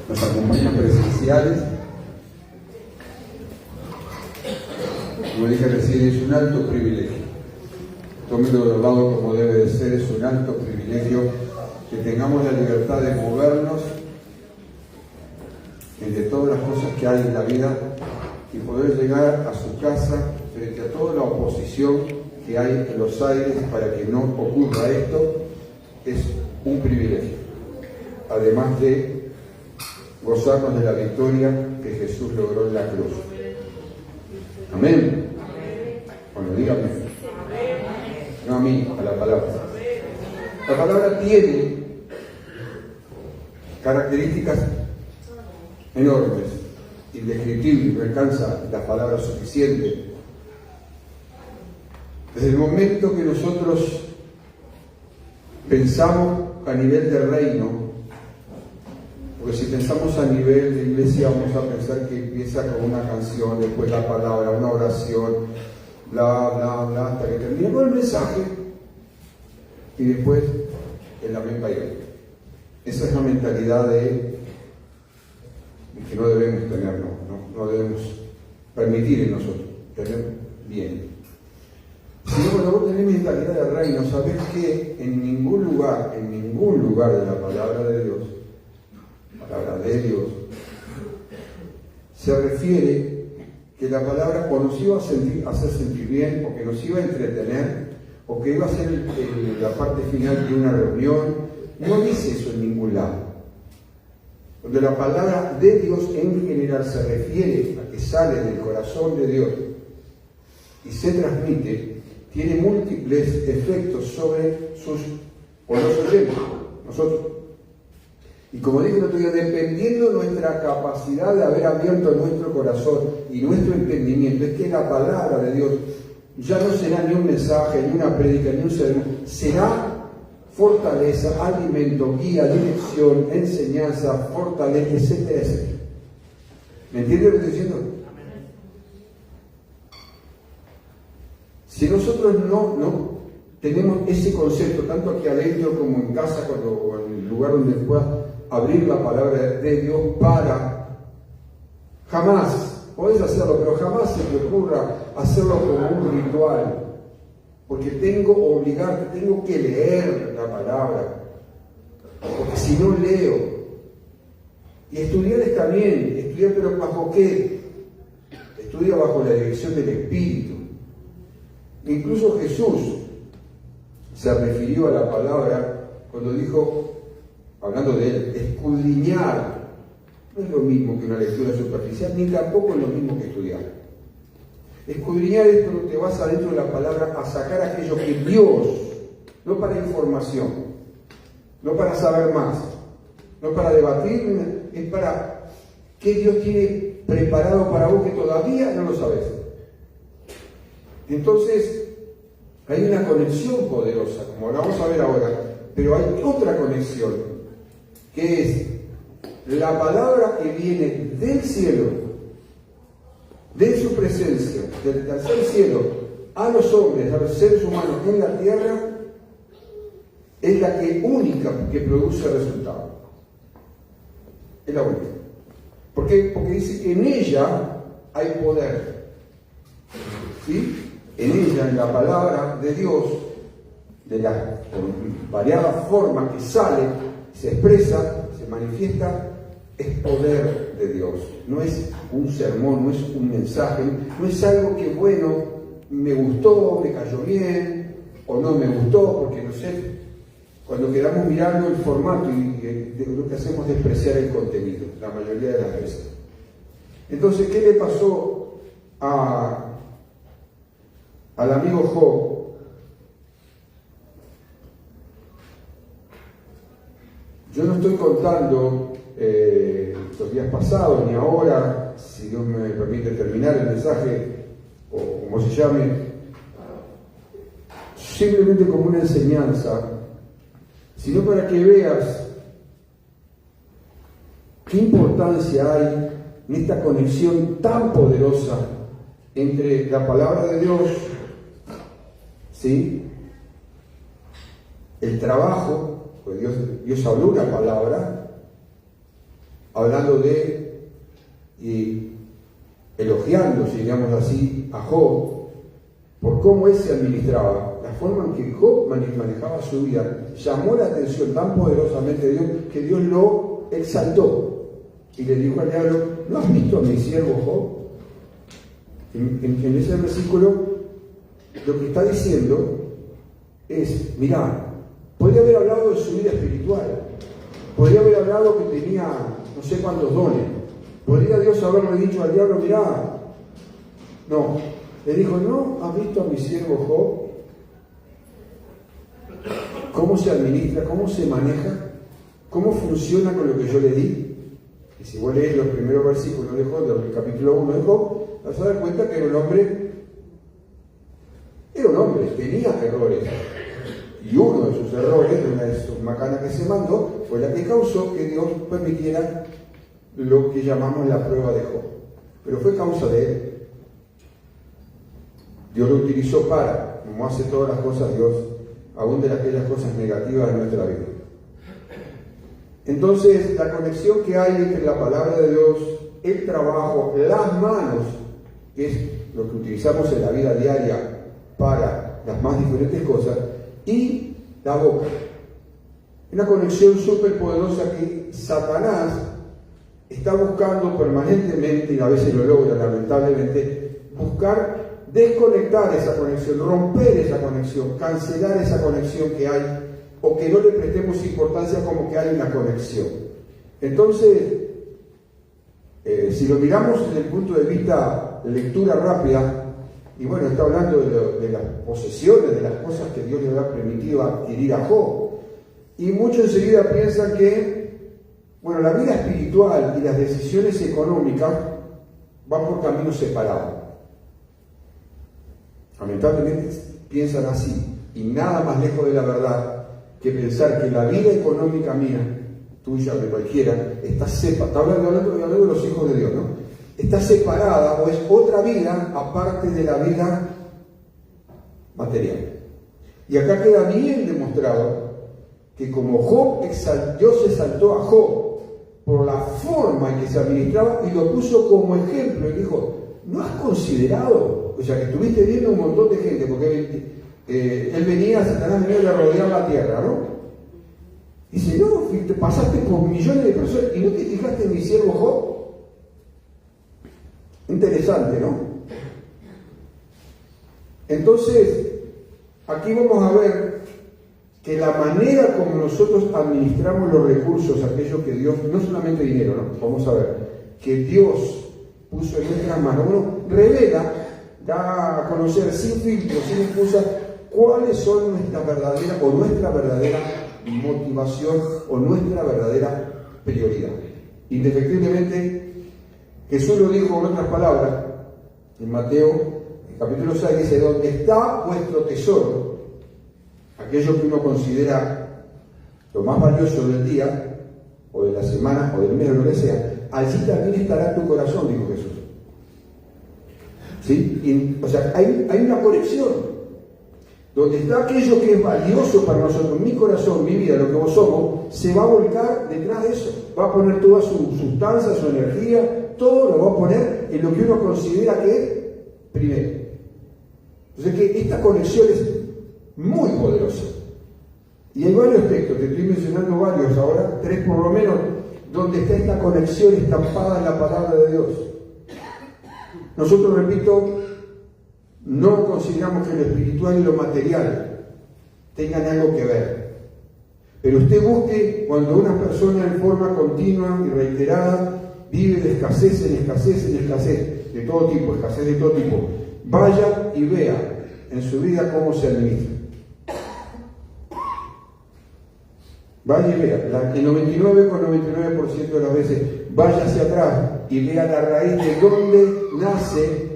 nos acompañan presenciales. Como dije recién, es un alto privilegio. Tómelo de lado como debe de ser, es un alto privilegio que tengamos la libertad de movernos entre todas las cosas que hay en la vida y poder llegar a su casa frente a toda la oposición que hay en los aires para que no ocurra esto. Es un privilegio, además de gozarnos de la victoria que Jesús logró en la cruz. Amén. Bueno, dígame. No a mí, a la palabra. La palabra tiene características enormes, indescriptibles, no alcanza la palabra suficiente. Desde el momento que nosotros pensamos a nivel de reino, porque si pensamos a nivel de iglesia vamos a pensar que empieza con una canción, después la palabra, una oración, bla, bla, bla, hasta que termina con el mensaje y después el amén baile. Esa es la mentalidad que no debemos tener, no debemos permitir en nosotros, tener bien. Si no, cuando vos tenés mentalidad de reino, sabés que en ningún lugar de la palabra de Dios, se refiere que la palabra o nos iba a hacer sentir bien, o que nos iba a entretener, o que iba a ser la parte final de una reunión. No dice eso en ningún lado. Donde la palabra de Dios en general se refiere a que sale del corazón de Dios y se transmite, tiene múltiples efectos sobre los oyentes, nosotros. Y como dije el otro día, dependiendo de nuestra capacidad de haber abierto nuestro corazón y nuestro entendimiento, es que la palabra de Dios ya no será ni un mensaje, ni una prédica, ni un sermón, será fortaleza, alimento, guía, dirección, enseñanza, fortaleza, etcétera, etcétera. ¿Me entiendes lo que estoy diciendo? Si nosotros no tenemos ese concepto, tanto aquí adentro como en casa, o en el lugar donde puedas abrir la palabra de Dios, jamás, podés hacerlo, pero jamás se te ocurra hacerlo como un ritual, porque tengo que leer la palabra, porque si no leo, y estudiar está bien, estudiar, pero ¿bajo qué? Estudia bajo la dirección del Espíritu. Incluso Jesús se refirió a la palabra cuando dijo, hablando de él, escudriñar. No es lo mismo que una lectura superficial, ni tampoco es lo mismo que estudiar. Escudriñar es cuando te vas adentro de la palabra a sacar aquello que Dios, no para información, no para saber más, no para debatir, es para qué Dios tiene preparado para vos que todavía no lo sabes. Entonces, hay una conexión poderosa, como la vamos a ver ahora, pero hay otra conexión, que es la palabra que viene del cielo, de su presencia, del tercer cielo, a los hombres, a los seres humanos en la tierra, es la única que produce resultado. Es la única. ¿Por qué? Porque dice que en ella hay poder. ¿Sí? En ella, en la palabra de Dios, de las variadas formas que sale, se expresa, se manifiesta, es poder de Dios. No es un sermón, no es un mensaje, no es algo que, bueno, me gustó, me cayó bien, o no me gustó, porque no sé. Cuando quedamos mirando el formato y lo que hacemos es despreciar el contenido, la mayoría de las veces. Entonces, ¿qué le pasó al amigo Job? Yo no estoy contando los días pasados ni ahora, si Dios me permite terminar el mensaje, o como se llame, simplemente como una enseñanza, sino para que veas qué importancia hay en esta conexión tan poderosa entre la palabra de Dios, ¿sí?, el trabajo, pues Dios habló una palabra, hablando de, y elogiando, si digamos así, a Job, por cómo él se administraba, la forma en que Job manejaba su vida, llamó la atención tan poderosamente de Dios que Dios lo exaltó y le dijo al diablo: ¿no has visto a mi siervo Job? En ese versículo lo que está diciendo es: mirá, podría haber hablado de su vida espiritual, podría haber hablado que tenía no sé cuántos dones, podría Dios haberle dicho al diablo: mirá, no, le dijo: ¿no has visto a mi siervo Job? ¿Cómo se administra? ¿Cómo se maneja? ¿Cómo funciona con lo que yo le di? Y si vos lees los primeros versículos de Job, del capítulo 1 de Job, vas a dar cuenta que era un hombre, tenía errores. Y uno de sus errores, una de sus macanas que se mandó, fue la que causó que Dios permitiera lo que llamamos la prueba de Job. Pero fue causa de él. Dios lo utilizó para, como hace todas las cosas Dios, aún de aquellas cosas negativas de nuestra vida. Entonces, la conexión que hay entre la palabra de Dios, el trabajo, las manos, que es lo que utilizamos en la vida diaria para las más diferentes cosas, y la boca. Una conexión súper poderosa que Satanás está buscando permanentemente, y a veces lo logra lamentablemente, buscar desconectar esa conexión, romper esa conexión, cancelar esa conexión que hay, o que no le prestemos importancia como que hay una conexión. Entonces, si lo miramos desde el punto de vista lectura rápida, y bueno, está hablando de las posesiones, de las cosas que Dios le ha permitido adquirir a Job, y muchos enseguida piensan que, bueno, la vida espiritual y las decisiones económicas van por caminos separados. Lamentablemente piensan así, y nada más lejos de la verdad que pensar que la vida económica mía, tuya, de cualquiera, está separada. Está hablando de los hijos de Dios, ¿no? Está separada, o es otra vida aparte de la vida material. Y acá queda bien demostrado que como Dios exaltó a Job por la forma en que se administraba y lo puso como ejemplo, y dijo: ¿no has considerado? O sea, que estuviste viendo un montón de gente, porque él venía, Satanás venía a rodear la tierra, ¿no? Dice: no, te pasaste por millones de personas y no te fijaste en mi siervo Job. Interesante, ¿no? Entonces, aquí vamos a ver que la manera como nosotros administramos los recursos, aquello que Dios, no solamente dinero, ¿no? Vamos a ver, que Dios puso en nuestras manos, uno revela, da a conocer sin filtro, sin excusa, cuáles son nuestra verdadera motivación o nuestra verdadera prioridad. Indefectiblemente, Jesús lo dijo en otras palabras, en Mateo, capítulo 6, dice: donde está vuestro tesoro, aquello que uno considera lo más valioso del día, o de la semana, o del mes, o lo que sea, allí también estará tu corazón, dijo Jesús. ¿Sí? O sea, hay una conexión. Donde está aquello que es valioso para nosotros, mi corazón, mi vida, lo que vos somos, se va a volcar detrás de eso. Va a poner toda su sustancia, su energía, todo lo va a poner en lo que uno considera que es primero. Entonces, que esta conexión es muy poderosa. Y hay varios textos, te estoy mencionando varios ahora, 3 por lo menos, donde está esta conexión estampada en la palabra de Dios. Nosotros, repito, no consideramos que lo espiritual y lo material tengan algo que ver. Pero usted busque cuando una persona en forma continua y reiterada vive de escasez en escasez en escasez, de todo tipo, escasez de todo tipo, vaya y vea en su vida cómo se administra. Vaya y vea, el 99,99% de las veces, vaya hacia atrás y vea la raíz de dónde nace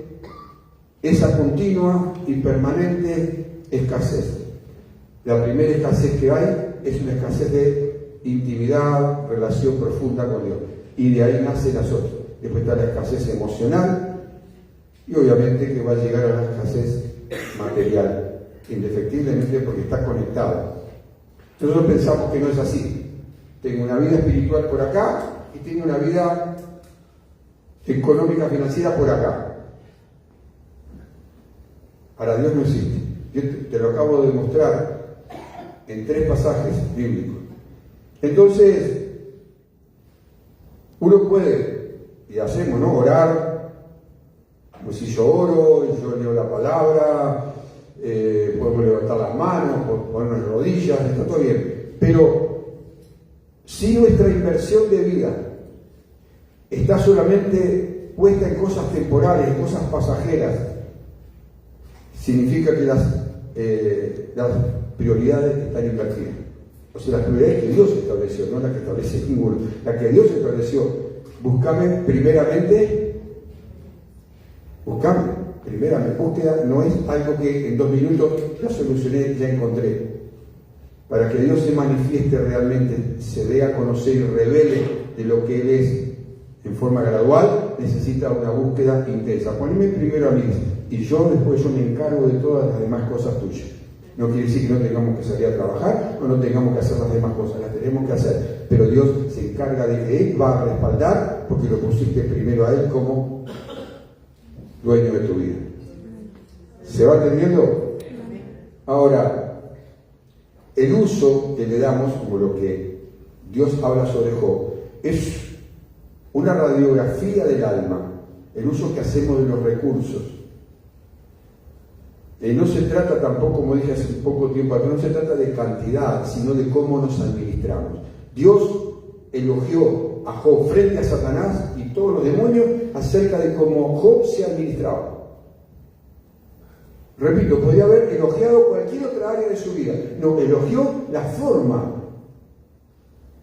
esa continua y permanente escasez. La primera escasez que hay es una escasez de intimidad, relación profunda con Dios. Y de ahí nace las otras. Después está la escasez emocional y obviamente que va a llegar a la escasez material, indefectiblemente porque está conectada. Nosotros pensamos que no es así. Tengo una vida espiritual por acá y tiene una vida económica, financiera por acá. Para Dios no existe. Yo te lo acabo de mostrar en 3 pasajes bíblicos. Entonces, uno puede, y hacemos, ¿no? Orar. Pues si yo oro, yo leo la palabra, podemos levantar las manos, ponernos de rodillas, está todo bien. Pero si nuestra inversión de vida está solamente puesta en cosas temporales, en cosas pasajeras, significa que las prioridades están invertidas. O sea, las prioridades que Dios estableció, no las que establece ninguno, las que Dios estableció. Buscame primeramente. Búsqueda no es algo que en 2 minutos ya solucioné, ya encontré. Para que Dios se manifieste realmente, se dé a conocer y revele de lo que Él es en forma gradual, necesita una búsqueda intensa. Poneme primero a mí y yo después me encargo de todas las demás cosas tuyas. No quiere decir que no tengamos que salir a trabajar o no tengamos que hacer las demás cosas, las tenemos que hacer. Pero Dios se encarga de que Él va a respaldar porque lo pusiste primero a Él como dueño de tu vida. ¿Se va entendiendo? Ahora, el uso que le damos, como lo que Dios habla sobre Job, es una radiografía del alma, el uso que hacemos de los recursos. No se trata tampoco, como dije hace poco tiempo atrás, no se trata de cantidad, sino de cómo nos administramos. Dios elogió a Job frente a Satanás y todos los demonios acerca de cómo Job se administraba. Repito, podría haber elogiado cualquier otra área de su vida. No, elogió la forma.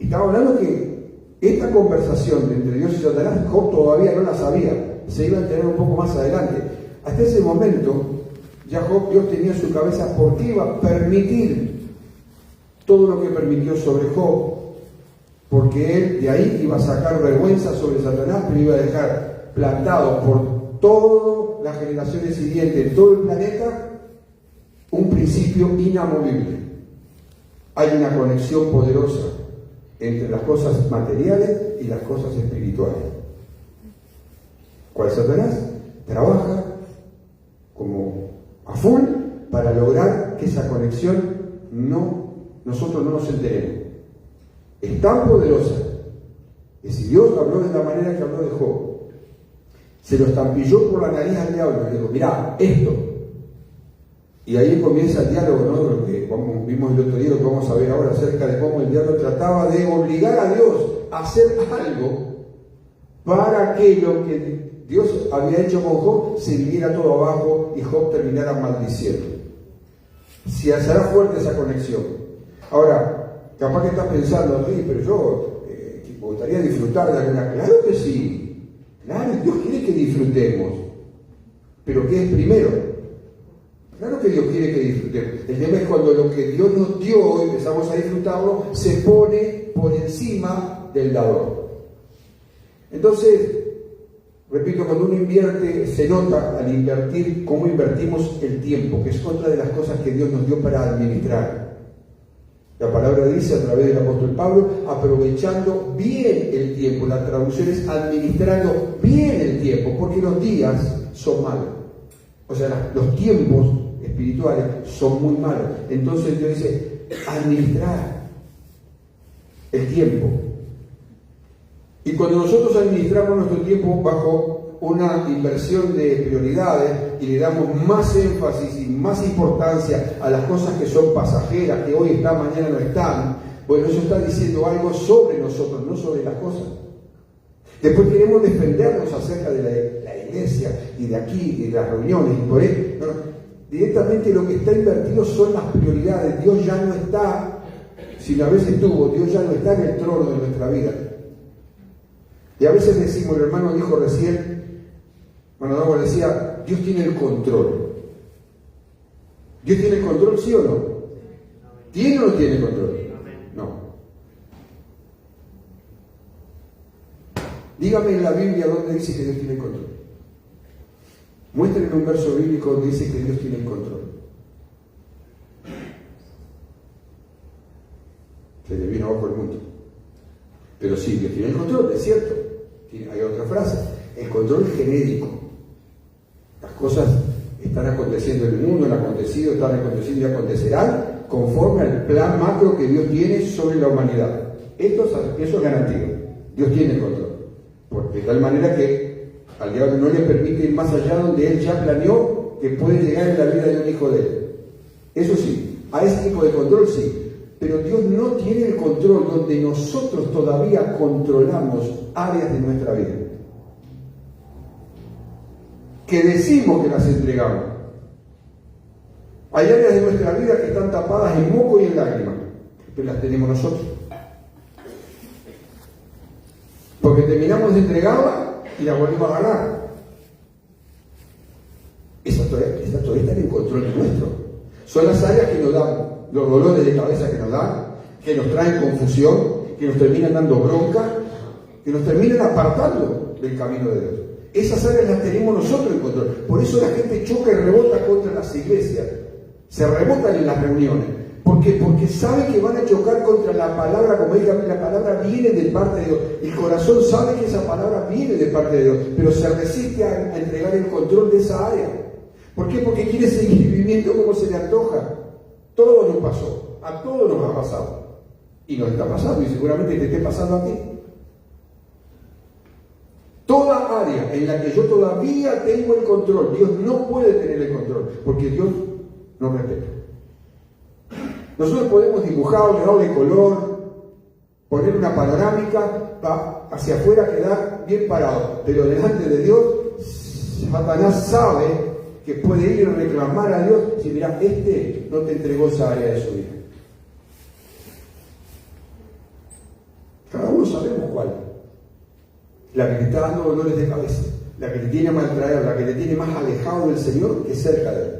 Estaba hablando que esta conversación entre Dios y Satanás, Job todavía no la sabía. Se iba a enterar un poco más adelante. Hasta ese momento, ya Job, Dios tenía en su cabeza por qué iba a permitir todo lo que permitió sobre Job. Porque él de ahí iba a sacar vergüenza sobre Satanás, pero iba a dejar plantado por todas las generaciones siguientes en todo el planeta un principio inamovible. Hay una conexión poderosa entre las cosas materiales y las cosas espirituales. ¿Cuál Satanás? Trabaja como a full para lograr que esa conexión nosotros no nos enteremos. Es tan poderosa que si Dios habló de la manera que habló de Job, se lo estampilló por la nariz al diablo y le dijo, mirá, esto. Y ahí comienza el diálogo, ¿no? Lo que vimos el otro día, lo que vamos a ver ahora acerca de cómo el diablo trataba de obligar a Dios a hacer algo para que lo que Dios había hecho con Job se viniera todo abajo y Job terminara maldiciendo. Si será fuerte esa conexión. Ahora, capaz que estás pensando, sí, pero yo me gustaría disfrutar de alguna. Claro que sí. Claro, Dios quiere que disfrutemos. Pero ¿qué es primero? Claro que Dios quiere que disfrutemos. El tema es cuando lo que Dios nos dio y empezamos a disfrutarlo, se pone por encima del dador. Entonces, repito, cuando uno invierte, se nota al invertir cómo invertimos el tiempo, que es otra de las cosas que Dios nos dio para administrar. La palabra dice a través del apóstol Pablo, aprovechando bien el tiempo. La traducción es administrando bien el tiempo, porque los días son malos. O sea, los tiempos espirituales son muy malos. Entonces Dios dice, administrar el tiempo. Y cuando nosotros administramos nuestro tiempo bajo una inversión de prioridades y le damos más énfasis y más importancia a las cosas que son pasajeras, que hoy están, mañana no están, bueno, eso está diciendo algo sobre nosotros, no sobre las cosas. Después queremos defendernos acerca de la iglesia y de aquí, y de las reuniones, y por ahí. No, directamente lo que está invertido son las prioridades. Dios ya no está, si una vez estuvo, Dios ya no está en el trono de nuestra vida. Y a veces decimos, el hermano dijo recién, Manuel decía, Dios tiene el control. ¿Dios tiene el control, sí o no? ¿Tiene o no tiene control? No. Dígame en la Biblia dónde dice que Dios tiene el control. Muéstrenme un verso bíblico donde dice que Dios tiene el control. Se le vino abajo el mundo. Pero sí, Dios tiene el control, es cierto. Hay otra frase, el control genérico. Las cosas están aconteciendo en el mundo, han acontecido, están aconteciendo y acontecerán conforme al plan macro que Dios tiene sobre la humanidad. Eso es garantía. Dios tiene el control. De tal manera que al diablo no le permite ir más allá donde él ya planeó que puede llegar en la vida de un hijo de él. Eso sí, a ese tipo de control sí. Pero Dios no tiene el control donde nosotros todavía controlamos áreas de nuestra vida. Que decimos que las entregamos. Hay áreas de nuestra vida que están tapadas en moco y en lágrimas, pero las tenemos nosotros. Porque terminamos de entregarla y la volvemos a ganar. Esa todavía está en el control nuestro. Son las áreas que nos dan los dolores de cabeza que nos dan, que nos traen confusión, que nos terminan dando bronca, que nos terminan apartando del camino de Dios. Esas áreas las tenemos nosotros en control. Por eso la gente choca y rebota contra las iglesias. Se rebotan en las reuniones. ¿Por qué? Porque saben que van a chocar contra la palabra, como dije, la palabra viene de parte de Dios. El corazón sabe que esa palabra viene de parte de Dios, pero se resiste a entregar el control de esa área. ¿Por qué? Porque quiere seguir viviendo como se le antoja. Todo nos pasó, a todos nos ha pasado. Y nos está pasando, y seguramente te esté pasando a ti. Toda área en la que yo todavía tengo el control, Dios no puede tener el control, porque Dios no respeta. Nosotros podemos dibujar, darle color, poner una panorámica, hacia afuera quedar bien parado, pero delante de Dios, Satanás sabe que puede ir a reclamar a Dios si mira, no te entregó esa área de su vida. Cada uno sabemos cuál. La que le está dando dolores de cabeza, la que le tiene mal traer, la que le tiene más alejado del Señor que cerca de él.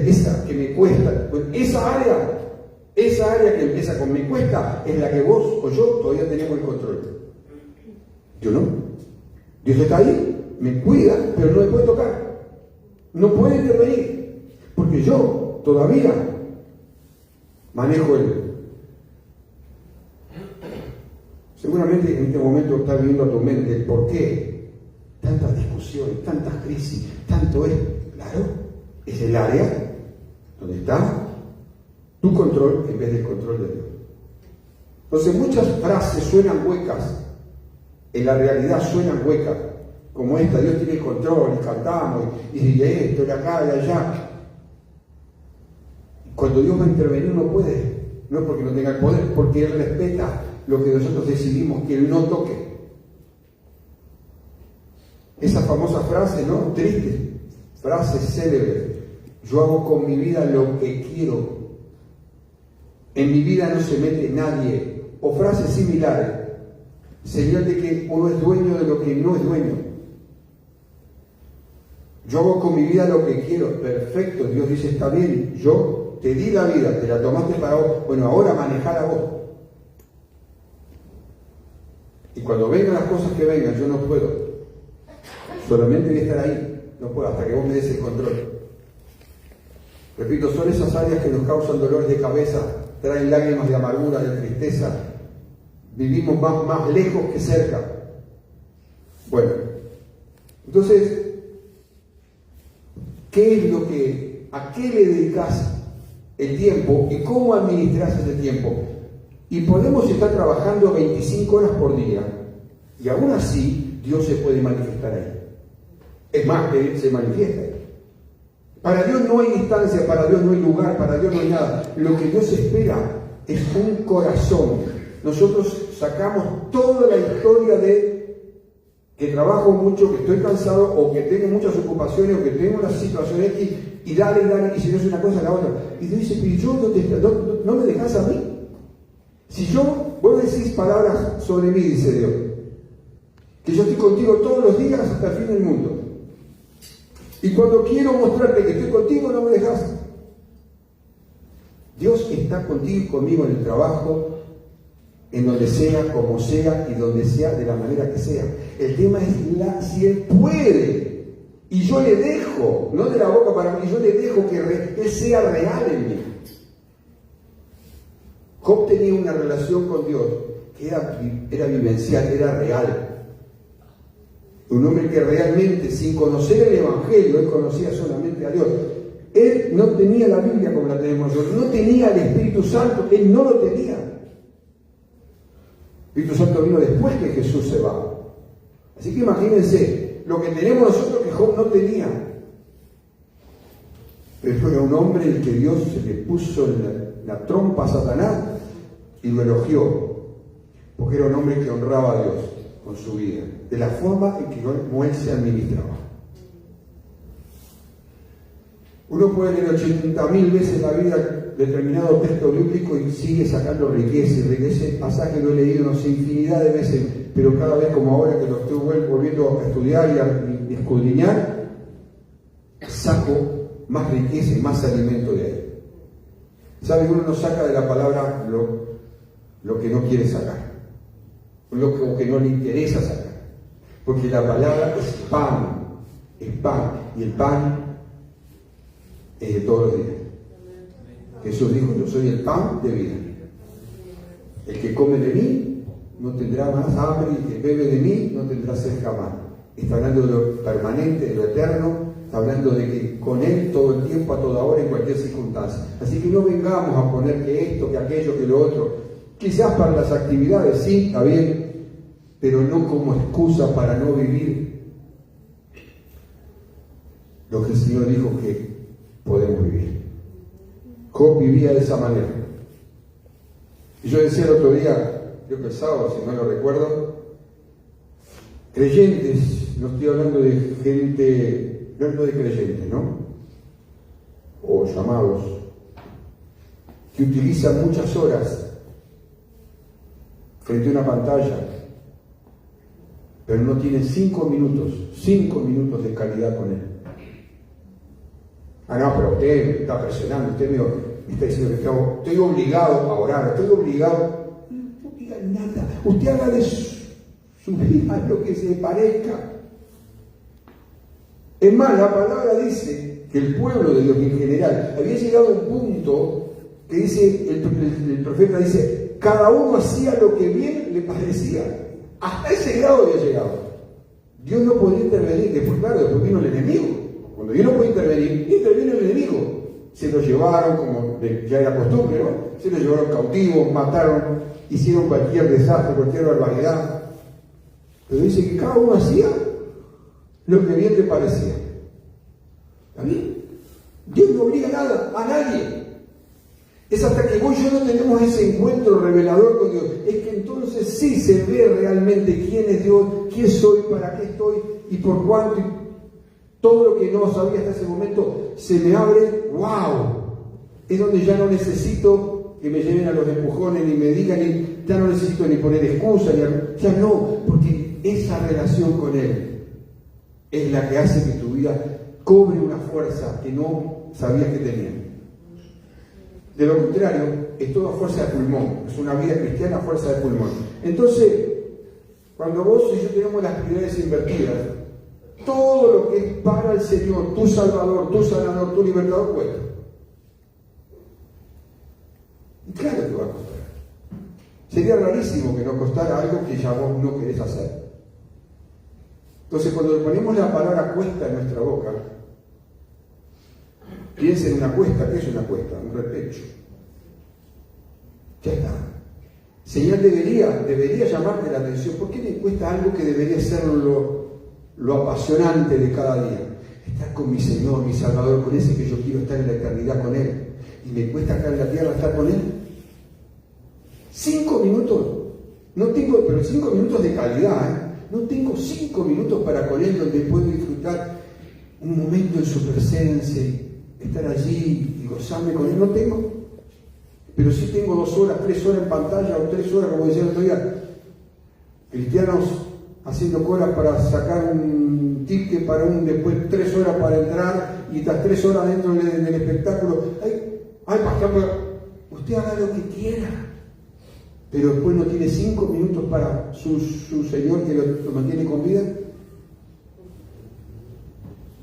Esa que me cuesta, pues esa área que empieza con me cuesta, es la que vos o yo todavía tenemos el control. Yo no. Dios está ahí, me cuida, pero no me puede tocar. No puede intervenir, porque yo todavía manejo él. Seguramente en este momento está viendo a tu mente el por qué tantas discusiones, tantas crisis, tanto es. Claro, es el área donde está tu control en vez del control de Dios. Entonces muchas frases suenan huecas, en la realidad suenan huecas, como esta, Dios tiene el control, y cantamos, y esto, y acá, y allá. Cuando Dios va a intervenir no puede, no es porque no tenga el poder, porque Él respeta lo que nosotros decidimos que Él no toque. Esa famosa frase, ¿no? Triste, frase célebre, yo hago con mi vida lo que quiero, en mi vida no se mete nadie, o frases similares, señal de que uno es dueño de lo que no es dueño. Yo hago con mi vida lo que quiero, perfecto, Dios dice, está bien, yo te di la vida, te la tomaste para vos, bueno, ahora manejala vos. Y cuando vengan las cosas que vengan, yo no puedo, solamente voy a estar ahí, no puedo, hasta que vos me des el control. Repito, son esas áreas que nos causan dolores de cabeza, traen lágrimas de amargura, de tristeza, vivimos más lejos que cerca. Bueno, entonces, ¿a qué le dedicas el tiempo y cómo administras ese tiempo? Y podemos estar trabajando 25 horas por día y aún así Dios se puede manifestar ahí. Es más, que Él se manifiesta ahí. Para Dios no hay distancia, para Dios no hay lugar, para Dios no hay nada. Lo que Dios espera es un corazón. Nosotros sacamos toda la historia de que trabajo mucho, que estoy cansado, o que tengo muchas ocupaciones, o que tengo una situación X, y dale, y si no es una cosa, la otra. Y Dios dice, pero yo no me dejas a mí. Si vos decís palabras sobre mí, dice Dios, que yo estoy contigo todos los días hasta el fin del mundo. Y cuando quiero mostrarte que estoy contigo, no me dejas. Dios está contigo y conmigo en el trabajo, en donde sea, como sea y donde sea, de la manera que sea. El tema es si Él puede. Y yo le dejo, no de la boca para mí, yo le dejo que Él sea real en mí. Job tenía una relación con Dios que era vivencial, era real. Un hombre que realmente, sin conocer el Evangelio, él conocía solamente a Dios. Él no tenía la Biblia como la tenemos nosotros, no tenía el Espíritu Santo, él no lo tenía. El Espíritu Santo vino después que Jesús se va. Así que imagínense, lo que tenemos nosotros que Job no tenía. Pero era un hombre el que Dios se le puso en la trompa a Satanás y lo elogió, porque era un hombre que honraba a Dios con su vida, de la forma en que como él se administraba. Uno puede leer 80.000 veces la vida determinado texto bíblico y sigue sacando riqueza, y riqueza. Ese pasaje lo he leído no sé, infinidad de veces, pero cada vez como ahora que lo estoy volviendo a estudiar y a escudriñar, saco más riqueza y más alimento de él. ¿Sabe? Uno no saca de la palabra lo que no quiere sacar, lo que no le interesa sacar, porque la palabra es pan, y el pan es de todos los días. Jesús dijo: yo soy el pan de vida. El que come de mí no tendrá más hambre, y el que bebe de mí no tendrá sed jamás. Está hablando de lo permanente, de lo eterno. Está hablando de que con Él todo el tiempo, a toda hora, en cualquier circunstancia. Así que no vengamos a poner que esto, que aquello, que lo otro. Quizás para las actividades sí, está bien, pero no como excusa para no vivir lo que el Señor dijo que podemos vivir. Job vivía de esa manera. Y yo decía el otro día, creo que el sábado, si no lo recuerdo, creyentes, no estoy hablando de gente, no de creyentes, ¿no? O llamados, que utilizan muchas horas frente a una pantalla, pero no tienen 5 minutos de calidad con él. Ah, no, pero usted me está presionando, usted me está diciendo que estoy obligado a orar, estoy obligado. No diga nada, usted haga de su vida lo que se parezca. Es más, la palabra dice que el pueblo de Dios en general había llegado a un punto que dice, el profeta dice, cada uno hacía lo que bien le parecía. Hasta ese grado había llegado. Dios no podía intervenir. Después, claro, después vino el enemigo. Cuando Dios no puede intervenir, interviene el enemigo. Se lo llevaron, como ya era costumbre, ¿no? Se lo llevaron cautivos, mataron, hicieron cualquier desastre, cualquier barbaridad. Pero dice que cada uno hacía lo que bien le parecía. ¿Está bien? Dios no obliga nada, a nadie. Es hasta que vos y yo no tenemos ese encuentro revelador con Dios, es que entonces sí se ve realmente quién es Dios, quién soy, para qué estoy y por cuánto. Y todo lo que no sabía hasta ese momento se me abre. ¡Wow! Es donde ya no necesito que me lleven a los empujones ni me digan, ya no necesito ni poner excusas, ya no, porque esa relación con Él es la que hace que tu vida cobre una fuerza que no sabías que tenía. De lo contrario, es toda fuerza de pulmón, es una vida cristiana fuerza de pulmón. Entonces, cuando vos y yo tenemos las prioridades invertidas, todo lo que es para el Señor, tu Salvador, tu Sanador, tu Libertador, cuesta. Y claro que va a costar. Sería rarísimo que no costara algo que ya vos no querés hacer. Entonces, cuando le ponemos la palabra cuesta en nuestra boca, piensa en una cuesta. ¿Qué es una cuesta? Un repecho. Ya está. Señor, debería llamarte la atención. ¿Por qué me cuesta algo que debería ser lo apasionante de cada día? Estar con mi Señor, mi Salvador, con ese que yo quiero estar en la eternidad con Él. Y me cuesta acá en la tierra estar con Él. 5 minutos. No tengo, pero 5 minutos de calidad, ¿eh? No tengo 5 minutos para con Él donde puedo disfrutar un momento en su presencia y estar allí y gozarme con Él. No tengo. Pero sí tengo 2 horas, 3 horas en pantalla o 3 horas, como decía el otro día. Cristianos haciendo colas para sacar un ticket para después 3 horas para entrar y estas 3 horas dentro del espectáculo. Ay, pastor, usted haga lo que quiera. Pero después no tiene 5 minutos para su Señor que lo mantiene con vida.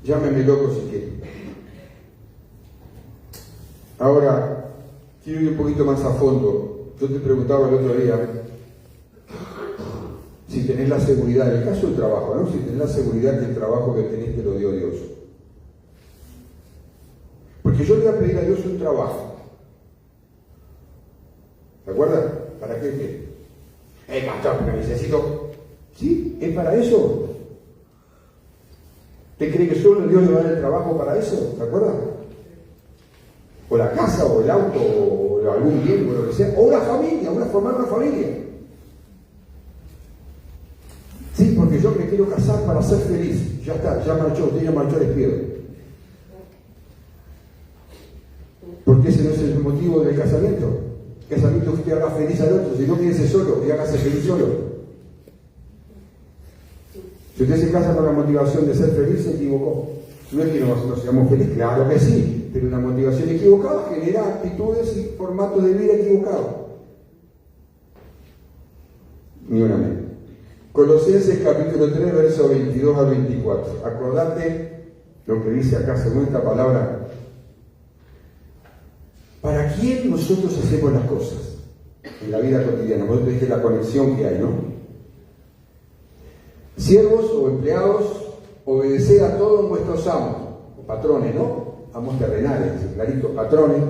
Llámeme loco si quiere. Ahora, quiero ir un poquito más a fondo. Yo te preguntaba el otro día, si tenés la seguridad, en el caso del trabajo, ¿no? Si tenés la seguridad que el trabajo que tenés te lo dio Dios. Porque yo le voy a pedir a Dios un trabajo. ¿Se acuerdan? ¿Para qué? Pastor, pero necesito. ¿Sí? ¿Es para eso? ¿Usted cree que solo Dios le va a dar el trabajo para eso? ¿Se acuerdan? O la casa, o el auto, o algún bien, o lo que sea. O una familia, formar una familia. Sí, porque yo me quiero casar para ser feliz. Ya está, ya marchó, usted ya marchó, despido. Porque ese no es el motivo del casamiento. El casamiento es que usted haga feliz al otro. Si no, quédese solo y hágase feliz solo. Si usted se casa con la motivación de ser feliz, se equivocó. No es que no seamos felices, claro que sí, pero una motivación equivocada genera actitudes y formatos de vida equivocados. Ni una menos. Colosenses capítulo 3, versos 22 al 24. Acordate lo que dice acá según esta palabra. ¿Para quién nosotros hacemos las cosas en la vida cotidiana? Vos te dije la conexión que hay, ¿no? Siervos o empleados, obedeced a todos vuestros amos, o patrones, ¿no? Amos terrenales, dice clarito, patrones.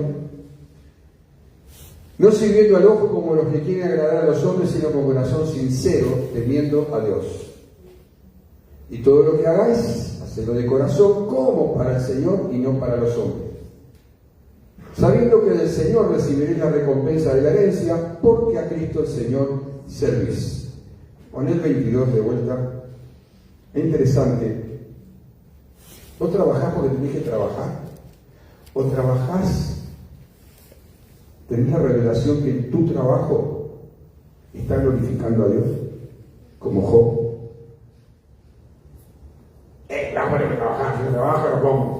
No sirviendo al ojo como los que quieren agradar a los hombres, sino con corazón sincero, temiendo a Dios. Y todo lo que hagáis, hacedlo de corazón, como para el Señor y no para los hombres. Sabiendo que del Señor recibiréis la recompensa de la herencia, porque a Cristo el Señor servís. Pon el 22 de vuelta. Es interesante. ¿Vos trabajás porque tenés que trabajar? ¿O trabajás? ¿Tenés la revelación que en tu trabajo está glorificando a Dios? Como Job. Claro, que trabajar, si no trabajo, lo pongo.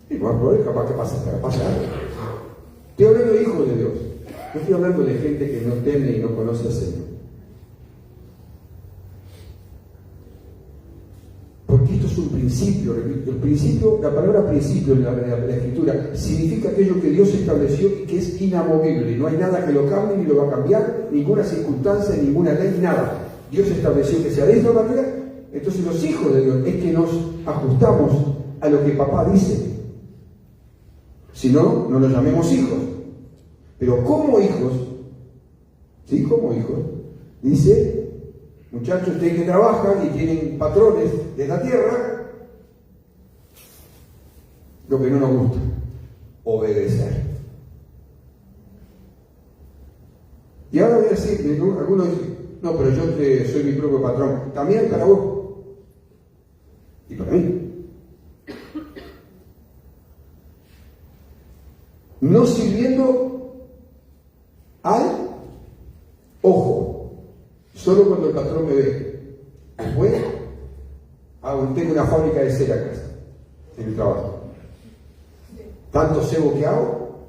Y bueno, capaz que pasa algo. Estoy hablando de hijos de Dios. No estoy hablando de gente que no teme y no conoce al Señor. Porque esto es un principio. El principio, la palabra principio en la Escritura significa aquello que Dios estableció y que es inamovible. No hay nada que lo cambie ni lo va a cambiar, ninguna circunstancia, ninguna ley, nada. Dios estableció que sea de esta manera. Entonces los hijos de Dios es que nos ajustamos a lo que papá dice. Si no, no los llamemos hijos. Pero como hijos, ¿sí? Como hijos, dice, muchachos, ustedes que trabajan y tienen patrones de la tierra, lo que no nos gusta, obedecer. Y ahora voy a decir, algunos dicen, no, pero yo soy mi propio patrón. También para vos. Y para mí. No sirviendo al ojo, solo cuando el patrón me ve. Después, tengo una fábrica de cera acá, en el trabajo. Tanto cebo que hago.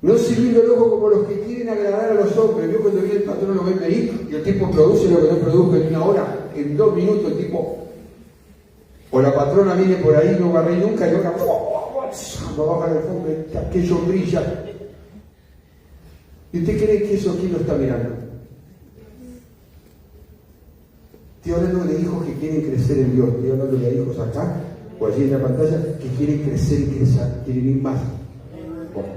No sirviendo el ojo como los que quieren agradar a los hombres. Yo cuando vi el patrón lo ven venir y el tipo produce lo que no produjo en una hora, en 2 minutos el tipo. O la patrona viene por ahí, no barré nunca, y otra, no baja el fondo, aquello brilla. ¿Y usted cree que eso quién lo está mirando? Estoy hablando de hijos que quieren crecer en Dios, estoy hablando de hijos acá, o allí en la pantalla, que quieren crecer y crecer, quieren ir más. Bueno,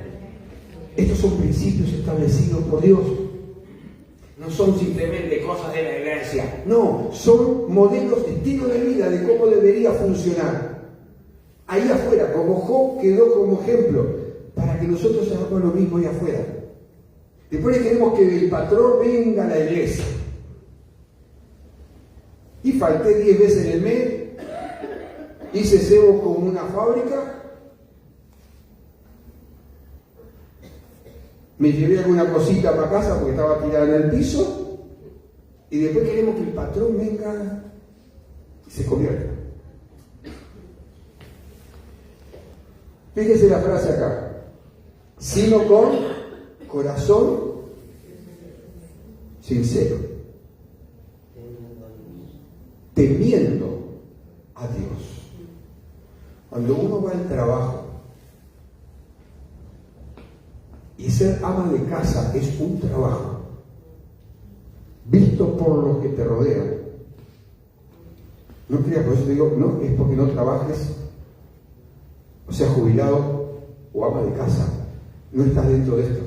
estos son principios establecidos por Dios. No son simplemente cosas de la iglesia. No, son modelos, estilos de vida de cómo debería funcionar. Ahí afuera, como Job quedó como ejemplo, para que nosotros hagamos lo mismo ahí afuera. Después queremos que el patrón venga a la iglesia. Y falté 10 veces en el mes, hice cebo como una fábrica, me llevé alguna cosita para casa porque estaba tirada en el piso, y después queremos que el patrón venga y se convierta. Fíjese la frase acá, sino con corazón sincero, temiendo a Dios. Cuando uno va al trabajo y es ser ama de casa es un trabajo, visto por los que te rodean. No creas, por eso te digo, no es porque no trabajes, o seas jubilado o ama de casa, no estás dentro de esto.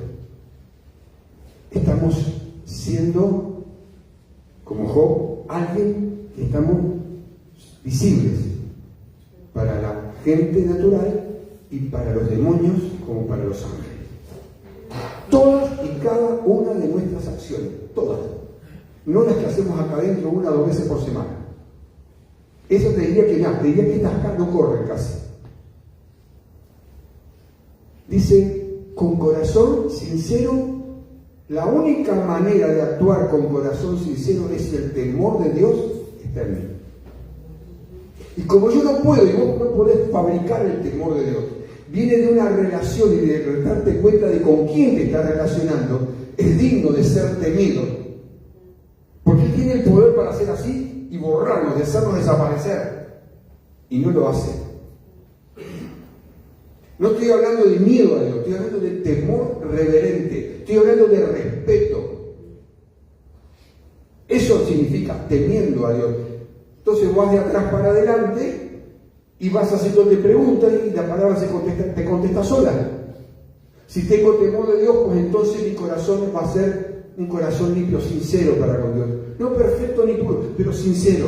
Estamos siendo, como Job, alguien que estamos visibles para la gente natural y para los demonios como para los ángeles. Todas y cada una de nuestras acciones, todas, no las que hacemos acá adentro 1 o 2 veces por semana. Eso te diría que estas acá no corren casi. Dice, con corazón sincero, la única manera de actuar con corazón sincero es si el temor de Dios está en mí. Y como yo no puedo, y vos no podés fabricar el temor de Dios, viene de una relación y de darte cuenta de con quién te estás relacionando, es digno de ser temido. Porque Él tiene el poder para hacer así y borrarnos, de hacernos desaparecer. Y no lo hace. No estoy hablando de miedo a Dios, estoy hablando de temor reverente, estoy hablando de respeto. Eso significa temiendo a Dios. Entonces vas de atrás para adelante y vas haciéndote preguntas y la palabra te contesta sola. Si tengo temor de Dios, pues entonces mi corazón va a ser un corazón limpio, sincero para con Dios. No perfecto ni puro, pero sincero.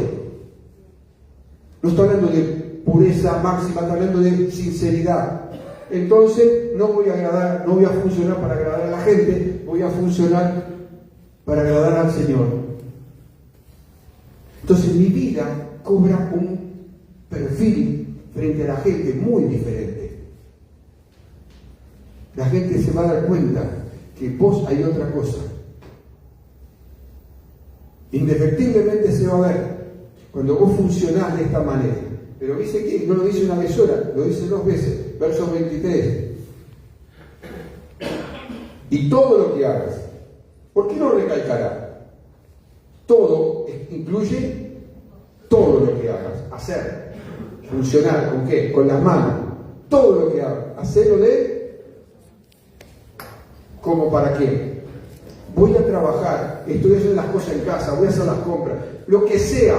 No estoy hablando de pureza máxima, estoy hablando de sinceridad. Entonces no voy a funcionar para agradar a la gente, voy a funcionar para agradar al Señor. Entonces mi vida cobra un perfil frente a la gente muy diferente. La gente se va a dar cuenta que vos hay otra cosa. Indefectiblemente se va a ver cuando vos funcionás de esta manera. Pero dice que no lo dice una vez sola, lo dice 2 veces, verso 23. Y todo lo que hagas, ¿por qué no recalcará? Todo incluye todo lo que hagas, hacer, funcionar, ¿con qué? Con las manos, todo lo que hagas, hacerlo de, ¿como para qué? Voy a trabajar, estoy haciendo las cosas en casa, voy a hacer las compras, lo que sea,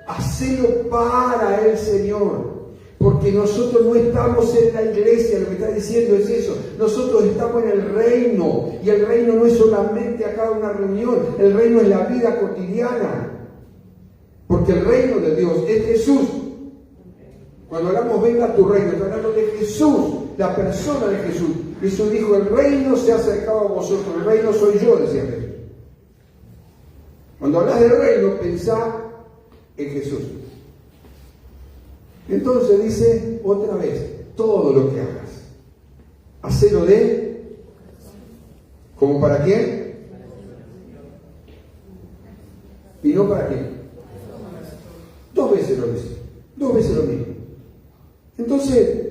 hacelo para el Señor. Porque nosotros no estamos en la iglesia, lo que está diciendo es eso. Nosotros estamos en el reino. Y el reino no es solamente acá una reunión. El reino es la vida cotidiana. Porque el reino de Dios es Jesús. Cuando hablamos venga a tu reino, está hablando de Jesús, la persona de Jesús. Jesús dijo, el reino se ha acercado a vosotros. El reino soy yo, decía Jesús. Cuando hablas del reino, pensá en Jesús. Entonces dice otra vez, todo lo que hagas, hacelo de, ¿como para quién? ¿Y no para quién? 2 veces lo dice, 2 veces lo mismo. Entonces,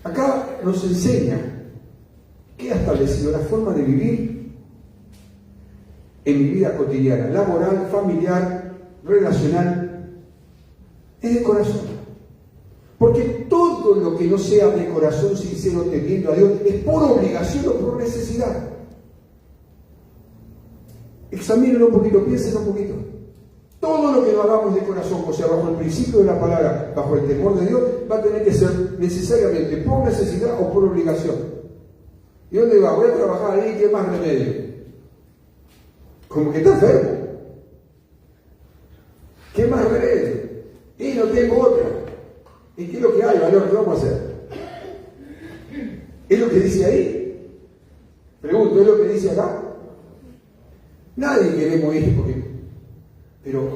acá nos enseña que ha establecido la forma de vivir en mi vida cotidiana, laboral, familiar, relacional, es de corazón. Porque todo lo que no sea de corazón sincero temiendo a Dios es por obligación o por necesidad. Examínenlo un poquito, piénsenlo un poquito. Todo lo que no hagamos de corazón, o sea, bajo el principio de la palabra, bajo el temor de Dios, va a tener que ser necesariamente por necesidad o por obligación. ¿Y dónde va? Voy a trabajar ahí, ¿qué más remedio? Como que está enfermo. ¿Qué más remedio? Y no tengo otra. ¿Y qué es lo que hay, valor? ¿Qué vamos a hacer? ¿Es lo que dice ahí? Pregunto, ¿es lo que dice acá? Nadie queremos ir porque... Pero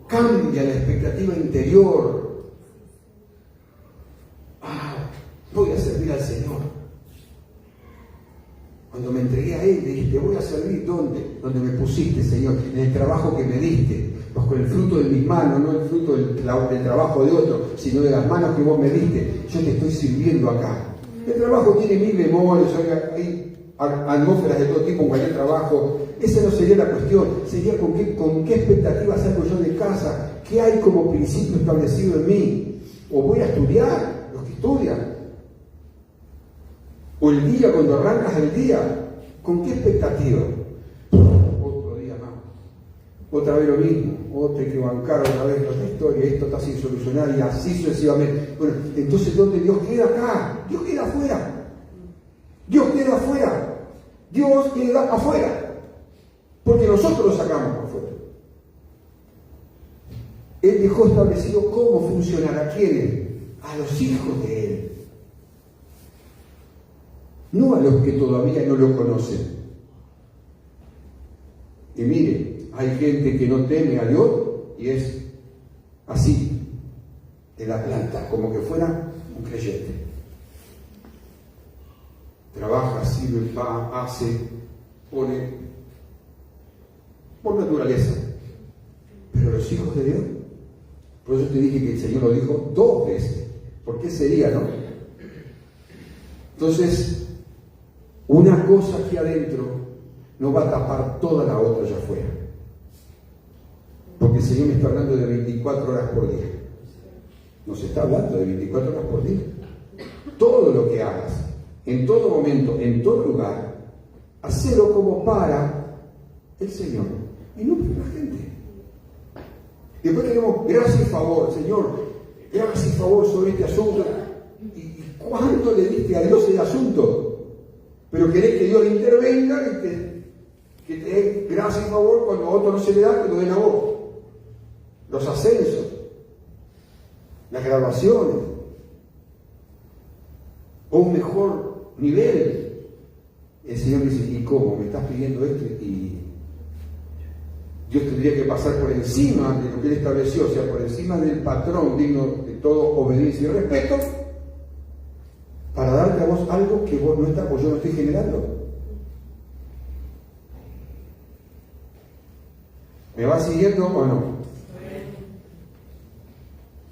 cambia la expectativa interior. Voy a servir al Señor. Cuando me entregué a Él, le dije, te voy a servir, ¿dónde? Donde me pusiste, Señor, en el trabajo que me diste, bajo el fruto de mis manos, no el fruto del trabajo de otro, sino de las manos que vos me diste. Yo te estoy sirviendo acá. El trabajo tiene 1000 bemoles, hay atmósferas de todo tipo en cualquier trabajo. Esa no sería la cuestión, sería con qué expectativas salgo yo de casa, qué hay como principio establecido en mí. O voy a estudiar, los que estudian. O el día, cuando arrancas el día, ¿con qué expectativa? Otro día más. Otra vez lo mismo. Otra hay que bancar otra vez otra historia. Esto está sin solucionar y así sucesivamente. Bueno, entonces ¿dónde Dios queda acá? Dios queda afuera. Dios queda afuera. Dios queda afuera. Porque nosotros lo sacamos afuera. Él dejó establecido cómo funcionar. ¿A quiénes? A los hijos de Él. No a los que todavía no lo conocen. Y mire, hay gente que no teme a Dios y es así, de la planta, como que fuera un creyente. Trabaja, sirve, va, hace, pone, por naturaleza. Pero los hijos de Dios, por eso te dije que el Señor lo dijo 2 veces. ¿Por qué sería, no? Entonces, una cosa aquí adentro no va a tapar toda la otra allá afuera. Porque el Señor me está hablando de 24 horas por día. Nos está hablando de 24 horas por día. Todo lo que hagas, en todo momento, en todo lugar, hacelo como para el Señor y no para la gente. Después queremos gracia y favor, Señor, gracia y favor sobre este asunto. ¿Y cuánto le diste a Dios el asunto? Pero querés que Dios intervenga y que te dé gracia y favor cuando a otro no se le da, que lo den a vos. Los ascensos, las graduaciones, o un mejor nivel. El Señor dice, ¿y cómo? ¿Me estás pidiendo esto? Y Dios tendría que pasar por encima de lo que Él estableció, o sea, por encima del patrón digno de todo obediencia y respeto, para darte a vos algo que vos no estás, pues yo no estoy generando. ¿Me va siguiendo o no?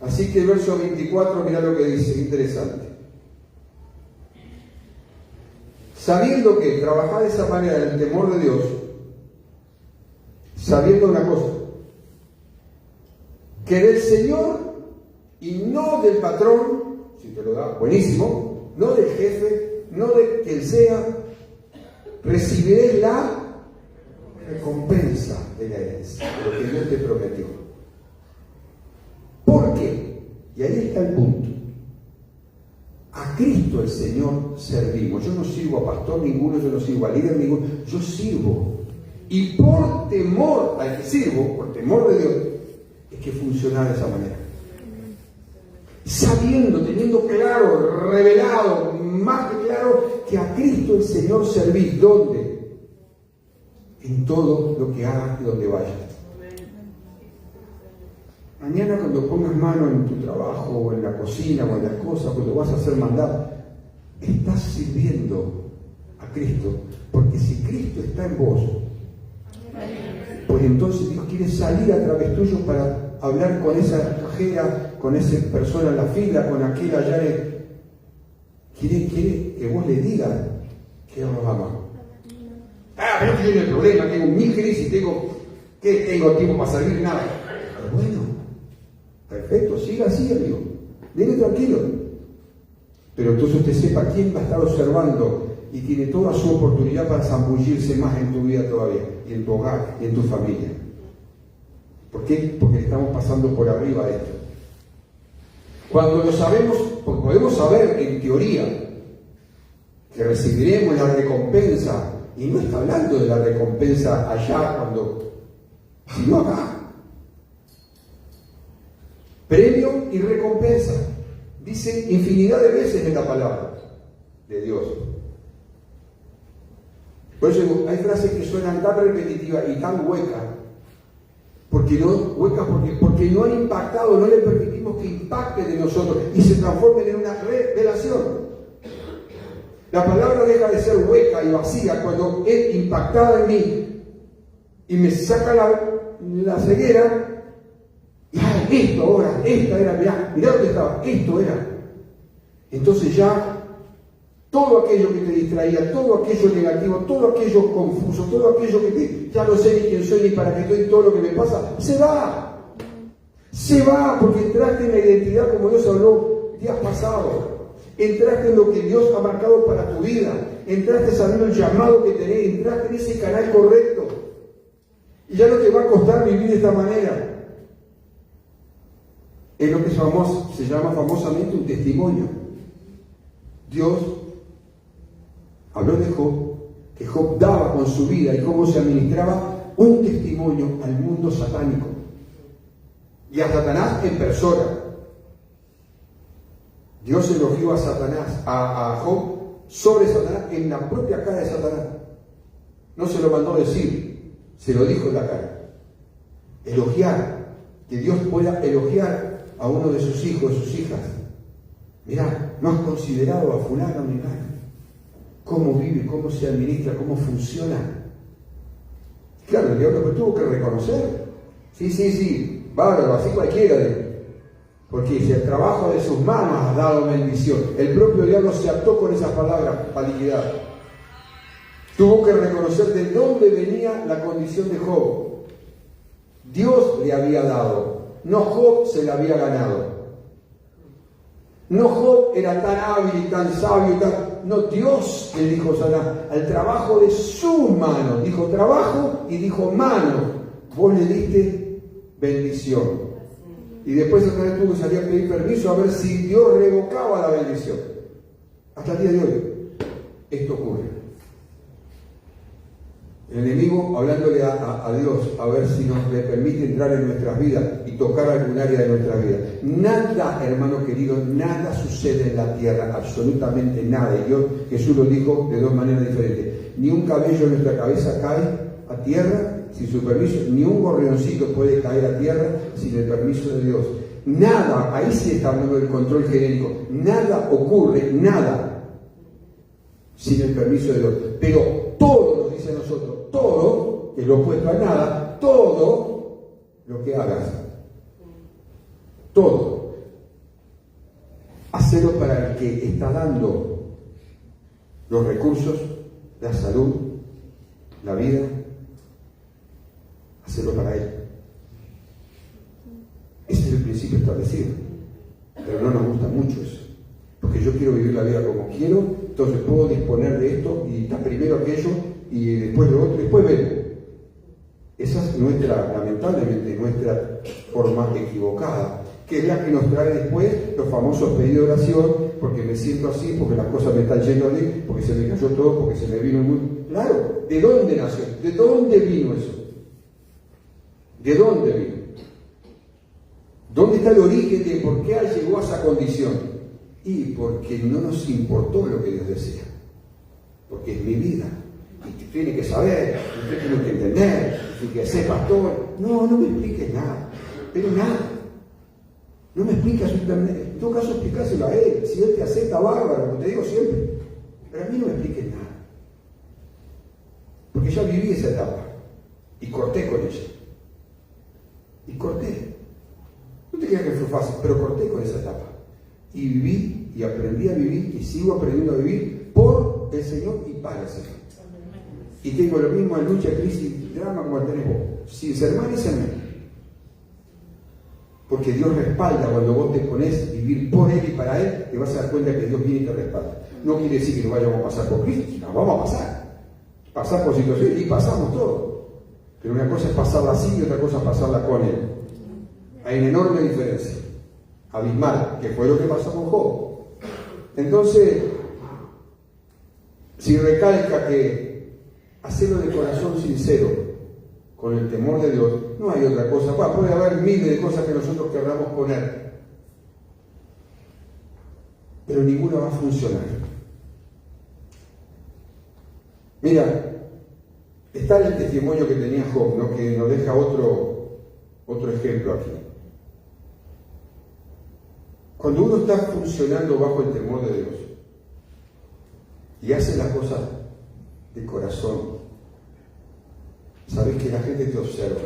Así que el verso 24, mirá lo que dice, interesante. Sabiendo que trabajar de esa manera en el temor de Dios, sabiendo una cosa, que del Señor y no del patrón, si te lo da, buenísimo, no del jefe, no de quien sea, recibiré la recompensa de la herencia, de lo que Dios te prometió. ¿Por qué? Y ahí está el punto. A Cristo el Señor servimos. Yo no sirvo a pastor ninguno, yo no sirvo a líder ninguno, yo sirvo. Y por temor al que sirvo, por temor de Dios, es que funciona de esa manera. Sabiendo, teniendo claro, revelado, más que claro, que a Cristo el Señor servís. ¿Dónde? En todo lo que hagas y donde vayas. Mañana cuando pongas mano en tu trabajo, o en la cocina, o en las cosas, cuando vas a hacer mandado, estás sirviendo a Cristo. Porque si Cristo está en vos, pues entonces Dios quiere salir a través tuyo para hablar con esa cajera, con esa persona en la fila, con aquel allá. Quiere que vos le digas que Él los ama. Pero yo tengo el problema, tengo 1000 crisis, tengo tiempo para servir, nada. Pero bueno, perfecto, siga así, amigo. Dele tranquilo. Pero entonces usted sepa quién va a estar observando y tiene toda su oportunidad para zambullirse más en tu vida todavía, y en tu hogar, y en tu familia. ¿Por qué? Porque estamos pasando por arriba de esto. Cuando lo sabemos, pues podemos saber en teoría que recibiremos la recompensa, y no está hablando de la recompensa allá sino acá. Premio y recompensa. Dice infinidad de veces en la palabra de Dios. Por eso hay frases que suenan tan repetitivas y tan huecas, porque no han impactado, no le permitimos que impacte de nosotros y se transformen en una revelación. La palabra deja de ser hueca y vacía cuando es impactada en mí y me saca la ceguera. Y esto ahora, esta era, mirá dónde estaba, esto era. Entonces ya todo aquello que te distraía, todo aquello negativo, todo aquello confuso, todo aquello que ya no sé ni quién soy ni para qué estoy, todo lo que me pasa, se va. Se va porque entraste en la identidad como Dios habló días pasados. entraste en lo que Dios ha marcado para tu vida, entraste sabiendo el llamado que tenés, entraste en ese canal correcto. Y ya no te va a costar vivir de esta manera. Es lo que se llama famosamente un testimonio. Dios habló de Job, que Job daba con su vida y cómo se administraba un testimonio al mundo satánico y a Satanás en persona. Dios elogió a Satanás, a Job sobre Satanás en la propia cara de Satanás. No se lo mandó decir, se lo dijo en la cara. Elogiar, que Dios pueda elogiar a uno de sus hijos, de sus hijas. Mirá, no has considerado a fulano ni nada. Cómo vive, cómo se administra, cómo funciona. Claro, el diablo pues tuvo que reconocer. Sí, bárbaro, así cualquiera. Porque si el trabajo de sus manos ha dado bendición, el propio diablo se ató con esas palabras para liquidar. Tuvo que reconocer de dónde venía la condición de Job. Dios le había dado, no Job se la había ganado. No Job era tan hábil y tan sabio, no, Dios le dijo Satanás, al trabajo de sus manos, dijo trabajo y dijo mano, vos le diste bendición. Y después Satanás tuvo que salir a pedir permiso a ver si Dios revocaba la bendición. Hasta el día de hoy, esto ocurre. El enemigo hablándole a Dios a ver si nos le permite entrar en nuestras vidas y tocar algún área de nuestra vida. Nada, hermano querido, nada sucede en la tierra, absolutamente nada. Y Dios, Jesús lo dijo de dos maneras diferentes. Ni un cabello en nuestra cabeza cae a tierra sin su permiso, ni un gorrioncito puede caer a tierra sin el permiso de Dios. Nada, ahí sí está hablando del control genérico. Nada ocurre, nada, sin el permiso de Dios. Pero todo nos dice a nosotros, todo, que es lo opuesto a nada, todo lo que hagas, todo, hacelo para el que está dando los recursos, la salud, la vida, hacelo para él. Ese es el principio establecido, pero no nos gusta mucho eso, porque yo quiero vivir la vida como quiero, entonces puedo disponer de esto y está primero aquello y después lo otro, después vemos. Esa es nuestra, lamentablemente, nuestra forma equivocada, que es la que nos trae después los famosos pedidos de oración, porque me siento así, porque las cosas me están yendo así, porque se me cayó todo, porque se me vino el mundo. Claro, ¿de dónde nació? ¿De dónde vino eso? ¿De dónde vino? ¿Dónde está el origen de por qué llegó a esa condición? Y porque no nos importó lo que Dios decía, porque es mi vida. Y usted tiene que saber, usted tiene que entender, usted tiene que ser pastor. No me expliques nada, pero nada. No me expliques, en todo caso explicáselo a él. Si él te acepta, bárbaro, como te digo siempre. Pero a mí no me expliques nada. Porque ya viví esa etapa y corté con ella. Y corté. No te creas que fue fácil, pero corté con esa etapa. Y viví y aprendí a vivir y sigo aprendiendo a vivir por el Señor y para el Señor. Y tengo lo mismo en lucha, crisis, drama como tenés vos. Sin ser mal y ser menos. Porque Dios respalda cuando vos te pones a vivir por Él y para Él, te vas a dar cuenta que Dios viene y te respalda. No quiere decir que no vayamos a pasar por Cristo, sino vamos a pasar. Pasar por situaciones y pasamos todo. Pero una cosa es pasarla así y otra cosa es pasarla con Él. Hay una enorme diferencia. Abismal, que fue lo que pasó con Job. Entonces, si recalca que hacerlo de corazón sincero, con el temor de Dios, no hay otra cosa. Puede haber miles de cosas que nosotros querramos poner, pero ninguna va a funcionar. Mira, está el testimonio que tenía Job, ¿no? Que nos deja otro ejemplo aquí. Cuando uno está funcionando bajo el temor de Dios y hace las cosas de corazón, sabes que la gente te observa.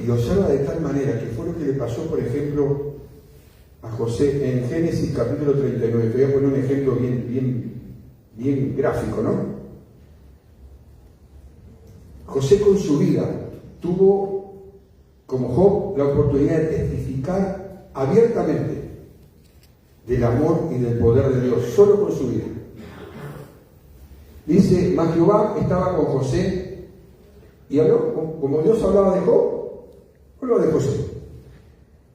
Y observa de tal manera que fue lo que le pasó, por ejemplo, a José en Génesis capítulo 39. Te voy a poner un ejemplo bien gráfico, ¿no? José con su vida tuvo, como Job, la oportunidad de testificar abiertamente del amor y del poder de Dios, solo con su vida. Dice, mas Jehová estaba con José y habló, como Dios hablaba de Job, hablaba de José.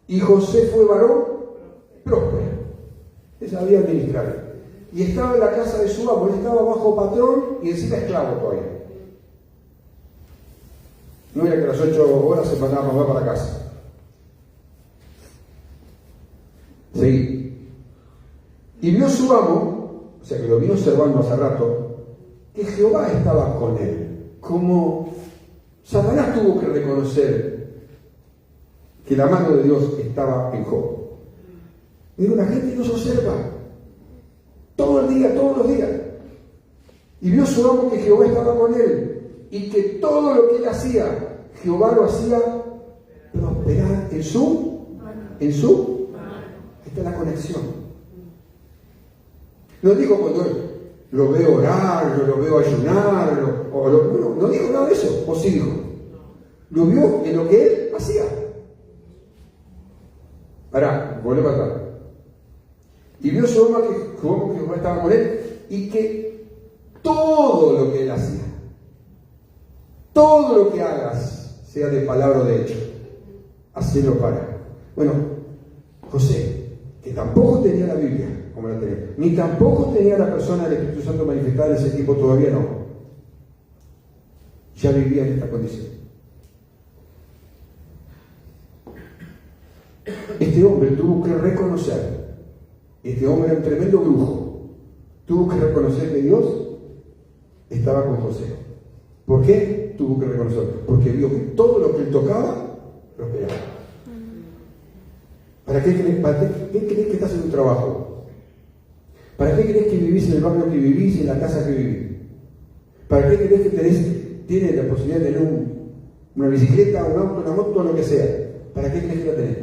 Y José fue varón próspero, él sabía administrar. Y estaba en la casa de su amo, él estaba bajo patrón y encima esclavo todavía. No era que a las 8 horas se mandaba a mover para casa. Seguí. Y vio su amo, o sea que lo vino observando hace rato, que Jehová estaba con él. Como Satanás tuvo que reconocer que la mano de Dios estaba en Job. Digo, la gente nos observa todo el día, todos los días. Y vio su amo que Jehová estaba con él y que todo lo que él hacía, Jehová lo hacía prosperar en su. Esta es la conexión. No digo cuando lo veo orar, lo veo ayunar, no dijo nada de eso, o sí dijo. Lo vio en lo que él hacía. Ahora, volvemos para atrás. Y vio su alma que Jehová estaba con él y que todo lo que él hacía, todo lo que hagas, sea de palabra o de hecho, hacelo para. Bueno, José, que tampoco tenía la Biblia, como la tenía, ni tampoco tenía la persona del Espíritu Santo manifestada en ese tiempo, todavía no. Ya vivía en esta condición. Este hombre tuvo que reconocer, este hombre era un tremendo brujo, tuvo que reconocer que Dios estaba con José. ¿Por qué tuvo que reconocerlo? Porque vio que todo lo que él tocaba prosperaba. ¿Para qué crees que estás en tu trabajo? ¿Para qué crees que vivís en el barrio que vivís y en la casa que vivís? ¿Para qué crees que tienes la posibilidad de tener una bicicleta, un auto, una moto, lo que sea? ¿Para qué crees que la tenés?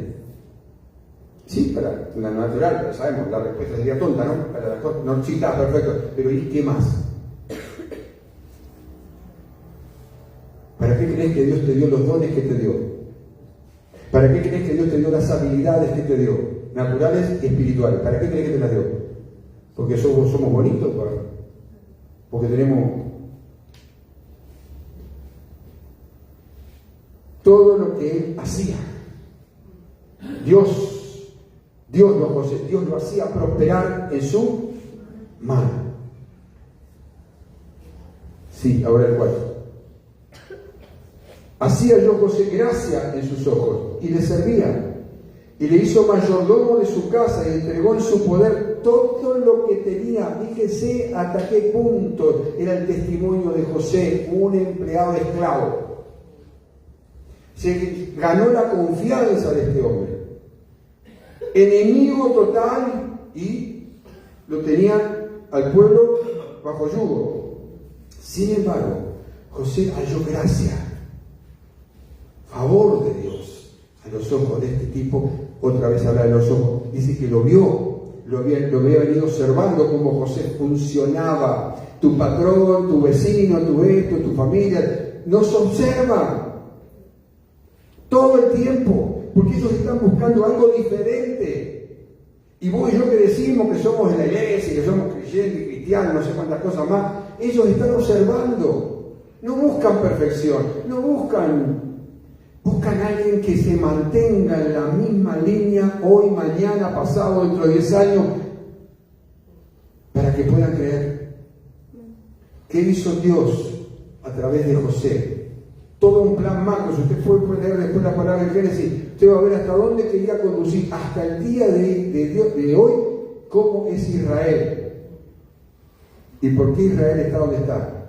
Sí, para la natural, pero sabemos, la respuesta sería tonta, ¿no? Para las cosas, no, sí, está perfecto, pero ¿y qué más? ¿Para qué crees que Dios te dio los dones que te dio? ¿Para qué crees que Dios te dio las habilidades que te dio? Naturales y espirituales. ¿Para qué crees que te las dio? Porque somos bonitos, porque tenemos todo lo que él hacía. Dios lo hacía prosperar en su mano. Sí, ahora el 4. Hacía yo José gracia en sus ojos y le servía. Y le hizo mayordomo de su casa y entregó en su poder todo lo que tenía. Fíjese hasta qué punto era el testimonio de José, un empleado esclavo. Se ganó la confianza de este hombre. Enemigo total, y lo tenían al pueblo bajo yugo. Sin embargo, José halló gracia, favor de Dios a los ojos de este tipo. Otra vez habla de los ojos, dice que lo había venido observando cómo José funcionaba. Tu patrón, tu vecino, tu familia nos observan todo el tiempo, porque ellos están buscando algo diferente. Y vos y yo que decimos que somos de la iglesia, que somos creyentes y cristianos, no sé cuántas cosas más, ellos están observando. No buscan perfección, no buscan a alguien que se mantenga en la misma línea hoy, mañana, pasado, dentro de 10 años, para que puedan creer. ¿Qué hizo Dios a través de José? Todo un plan macro. Si usted puede leer después la palabra en Génesis, usted va a ver hasta dónde quería conducir hasta el día de hoy, cómo es Israel. ¿Y por qué Israel está donde está?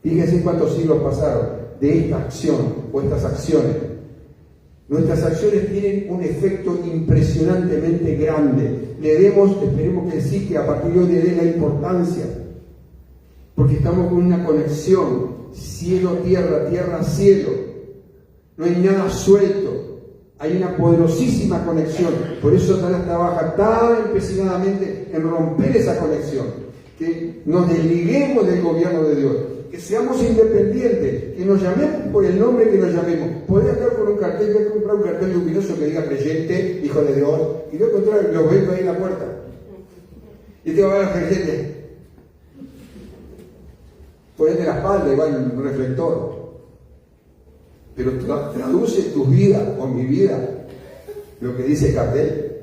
Fíjense cuántos siglos pasaron de esta acción o estas acciones. Nuestras acciones tienen un efecto impresionantemente grande. Esperemos que sí, que a partir de hoy le dé la importancia, porque estamos con una conexión cielo-tierra, tierra-cielo. No hay nada suelto, hay una poderosísima conexión. Por eso Satanás trabaja tan empecinadamente en romper esa conexión, que nos desliguemos del gobierno de Dios, que seamos independientes, que nos llamemos por el nombre que nos llamemos. Podés andar con un cartel, voy a comprar un cartel luminoso que diga creyente, hijo de Dios, y voy a encontrar los veo ahí en la puerta. Y te va a ver a los creyentes. Ponete la espalda y va un reflector. Pero traduce tu vida o mi vida lo que dice el cartel.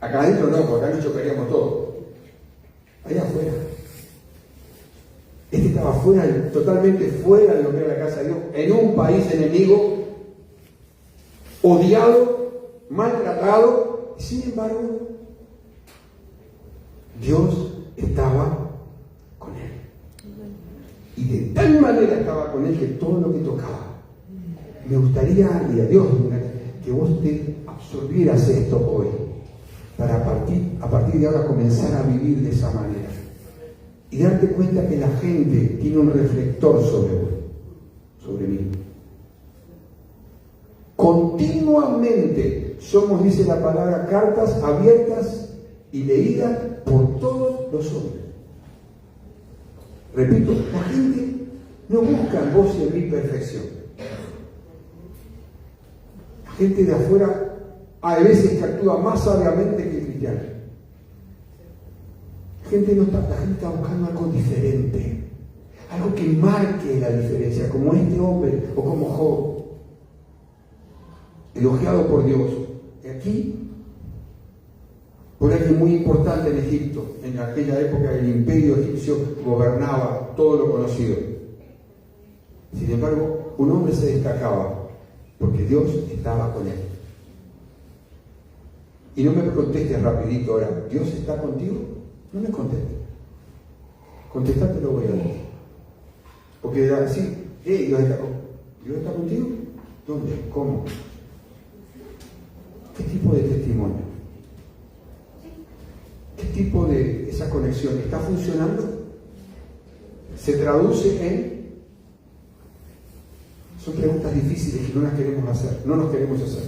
Acá adentro no, porque acá nos chocaríamos todos. Allá afuera. Este estaba fuera, totalmente fuera de lo que era la casa de Dios, en un país enemigo, odiado, maltratado, y sin embargo, Dios estaba con él. Y de tal manera estaba con él que todo lo que tocaba. Me gustaría, y a Dios, que vos te absorbieras esto hoy, para a partir de ahora comenzar a vivir de esa manera. Y darte cuenta que la gente tiene un reflector sobre vos, sobre mí. Continuamente somos, dice la palabra, cartas abiertas y leídas por todos los hombres. Repito, la gente no busca en vos y en mi perfección. La gente de afuera hay veces que actúa más sabiamente que el cristiano. La gente está buscando algo diferente, algo que marque la diferencia, como este hombre o como Job, elogiado por Dios. Y aquí, por alguien muy importante en Egipto, en aquella época el imperio egipcio gobernaba todo lo conocido. Sin embargo, un hombre se destacaba porque Dios estaba con él. Y no me contestes rapidito ahora, ¿Dios está contigo? No me contestes. Contestate lo voy a decir. Porque dirán, sí, Dios está contigo. ¿Dónde? ¿Cómo? ¿Qué tipo de testimonio? ¿Qué tipo de esa conexión? ¿Está funcionando? ¿Se traduce en? Son preguntas difíciles que no las queremos hacer, no nos queremos hacer,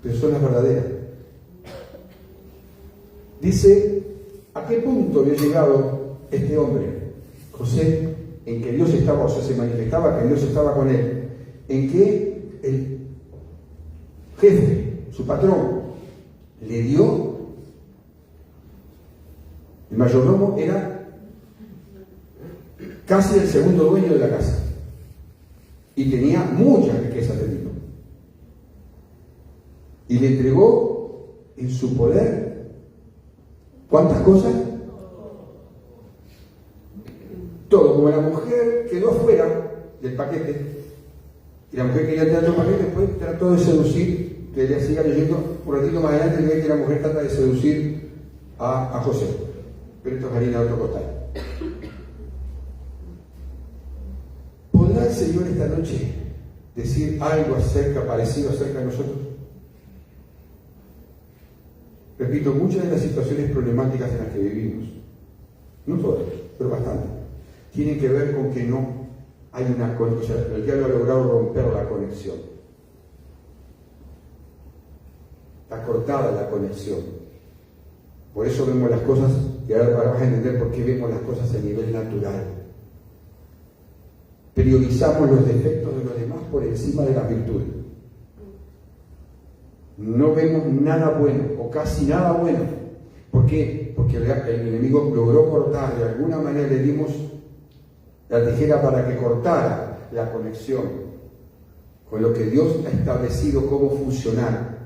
pero son las verdaderas. Dice, ¿a qué punto había llegado este hombre, José, en que Dios estaba, o sea, se manifestaba que Dios estaba con él? En que el jefe, su patrón, le dio, el mayordomo era casi el segundo dueño de la casa y tenía mucha riqueza de tipo. Y le entregó en su poder ¿cuántas cosas? Todo. Como la mujer quedó fuera del paquete y la mujer quería entrar en el paquete, después trató de seducir, que le siga leyendo un ratito más adelante, y ve que la mujer trata de seducir a José, pero esto es harina de otro costal. ¿Podrá el Señor esta noche decir algo parecido acerca de nosotros? Repito, muchas de las situaciones problemáticas en las que vivimos, no todas, pero bastante, tienen que ver con que no hay una conexión. El diablo ha logrado romper la conexión. Está cortada la conexión. Por eso vemos las cosas, y ahora vas a entender por qué vemos las cosas a nivel natural. Priorizamos los defectos de los demás por encima de las virtudes. No vemos nada bueno, o casi nada bueno. ¿Por qué? Porque el enemigo logró cortar, de alguna manera le dimos la tijera para que cortara la conexión con lo que Dios ha establecido cómo funcionar.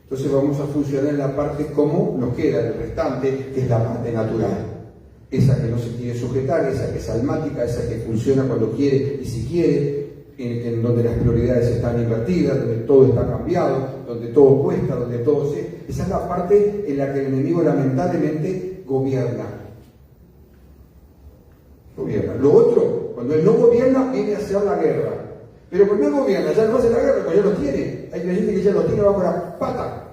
Entonces vamos a funcionar en la parte como nos queda, el restante, que es la parte natural. Esa que no se quiere sujetar, esa que es almática, esa que funciona cuando quiere y si quiere, en donde las prioridades están invertidas, donde todo está cambiado, donde todo cuesta, donde todo se... Esa es la parte en la que el enemigo lamentablemente gobierna. Lo otro, cuando él no gobierna, viene a hacer la guerra. Pero cuando él gobierna, ya no hace la guerra, porque ya lo tiene. Hay creyentes que ya lo tiene bajo la pata.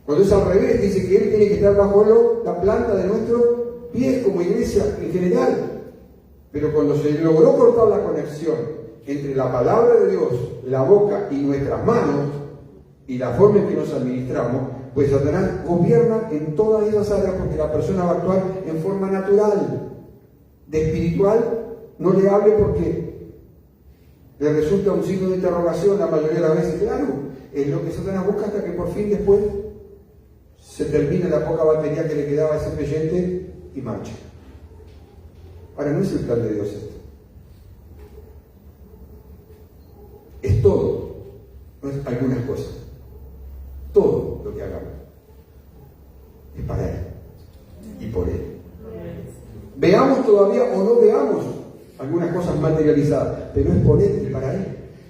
Cuando es al revés, dice que él tiene que estar bajo la planta de nuestro pie como iglesia en general. Pero cuando se logró cortar la conexión entre la palabra de Dios, la boca y nuestras manos, y la forma en que nos administramos, pues Satanás gobierna en todas esas áreas porque la persona va a actuar en forma natural, de espiritual no le hable porque le resulta un signo de interrogación la mayoría de las veces. Claro, es lo que Satanás busca hasta que por fin después se termine la poca batería que le quedaba a ese creyente y marcha. Ahora, no es el plan de Dios esto. Es todo, no es algunas cosas. Todo lo que hagamos es para Él y por Él. Veamos todavía o no veamos algunas cosas materializadas, pero es por Él y para Él.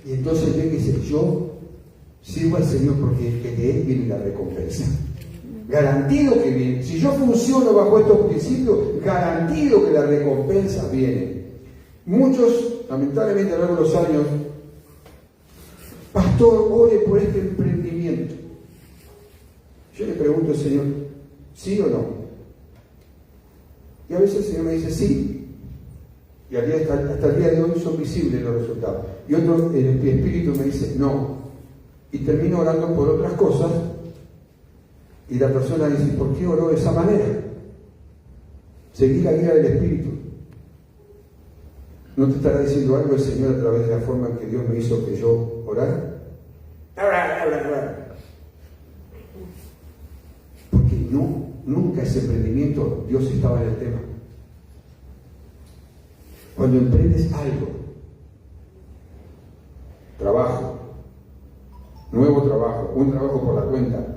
Y entonces ve que dice, yo sirvo al Señor porque de Él viene la recompensa. Garantido que viene. Si yo funciono bajo estos principios, garantido que la recompensa viene. Muchos, lamentablemente a lo largo de los años, pastor, ore por este emprendimiento. Yo le pregunto al Señor, ¿sí o no? Y a veces el Señor me dice, sí. Y hasta el día de hoy son visibles los resultados. Y otro, el Espíritu me dice, no. Y termino orando por otras cosas. Y la persona dice, ¿por qué oró de esa manera? Seguí la guía del Espíritu. ¿No te estará diciendo algo el Señor a través de la forma en que Dios me hizo que yo orara? Porque nunca ese emprendimiento Dios estaba en el tema. Cuando emprendes algo, trabajo, nuevo trabajo, un trabajo por la cuenta,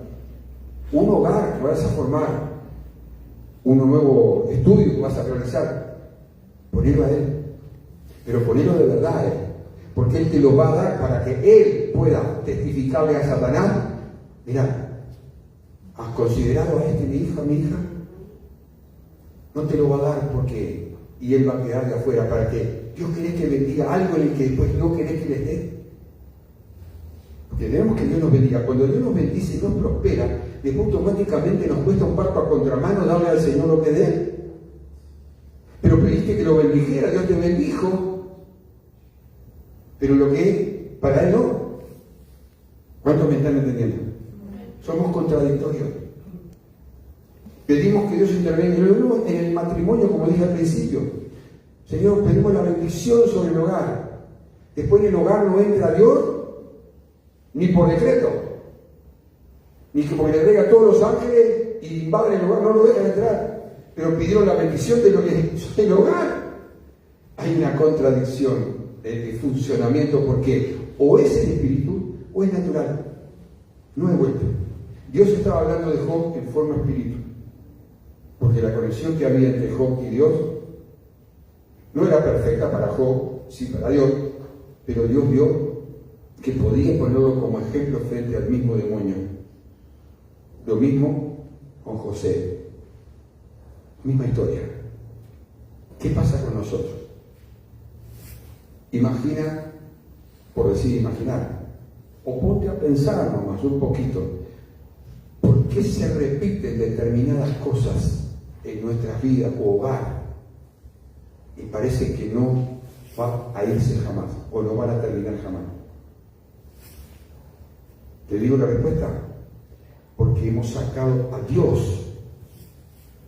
un hogar que vas a formar, un nuevo estudio que vas a realizar, ponelo a Él, pero ponelo de verdad a Él, porque Él te lo va a dar para que Él pueda testificarle a Satanás, mira, ¿has considerado a este mi hija? No te lo va a dar porque, y Él va a quedar de afuera, ¿para qué? Dios quiere que bendiga algo en el que después no querés que le esté. Porque debemos que Dios nos bendiga. Cuando Dios nos bendice y nos prospera, después automáticamente nos cuesta un parto a contramano darle al Señor lo que dé Él. Pero pediste que lo bendijera, Dios te bendijo. Pero lo que para Él no. ¿Cuántos me están entendiendo? Somos contradictorios. Pedimos que Dios intervenga. Y lo vemos en el matrimonio, como dije al principio. Señor, pedimos la bendición sobre el hogar. Después en el hogar no entra Dios, ni por decreto, ni que porque le traiga a todos los ángeles y invaden el hogar, no lo dejan entrar. Pero pidieron la bendición de lo que es el hogar. Hay una contradicción de funcionamiento porque o es el espíritu o es natural. No es vuelta. Dios estaba hablando de Job en forma espíritu, porque la conexión que había entre Job y Dios no era perfecta para Job, sí para Dios, pero Dios vio que podía ponerlo como ejemplo frente al mismo demonio. Lo mismo con José. Misma historia. ¿Qué pasa con nosotros? Imagina, por decir imaginar, o ponte a pensar nomás un poquito, ¿por qué se repiten determinadas cosas en nuestras vidas o hogar y parece que no va a irse jamás o no van a terminar jamás? Te digo la respuesta, porque hemos sacado a Dios.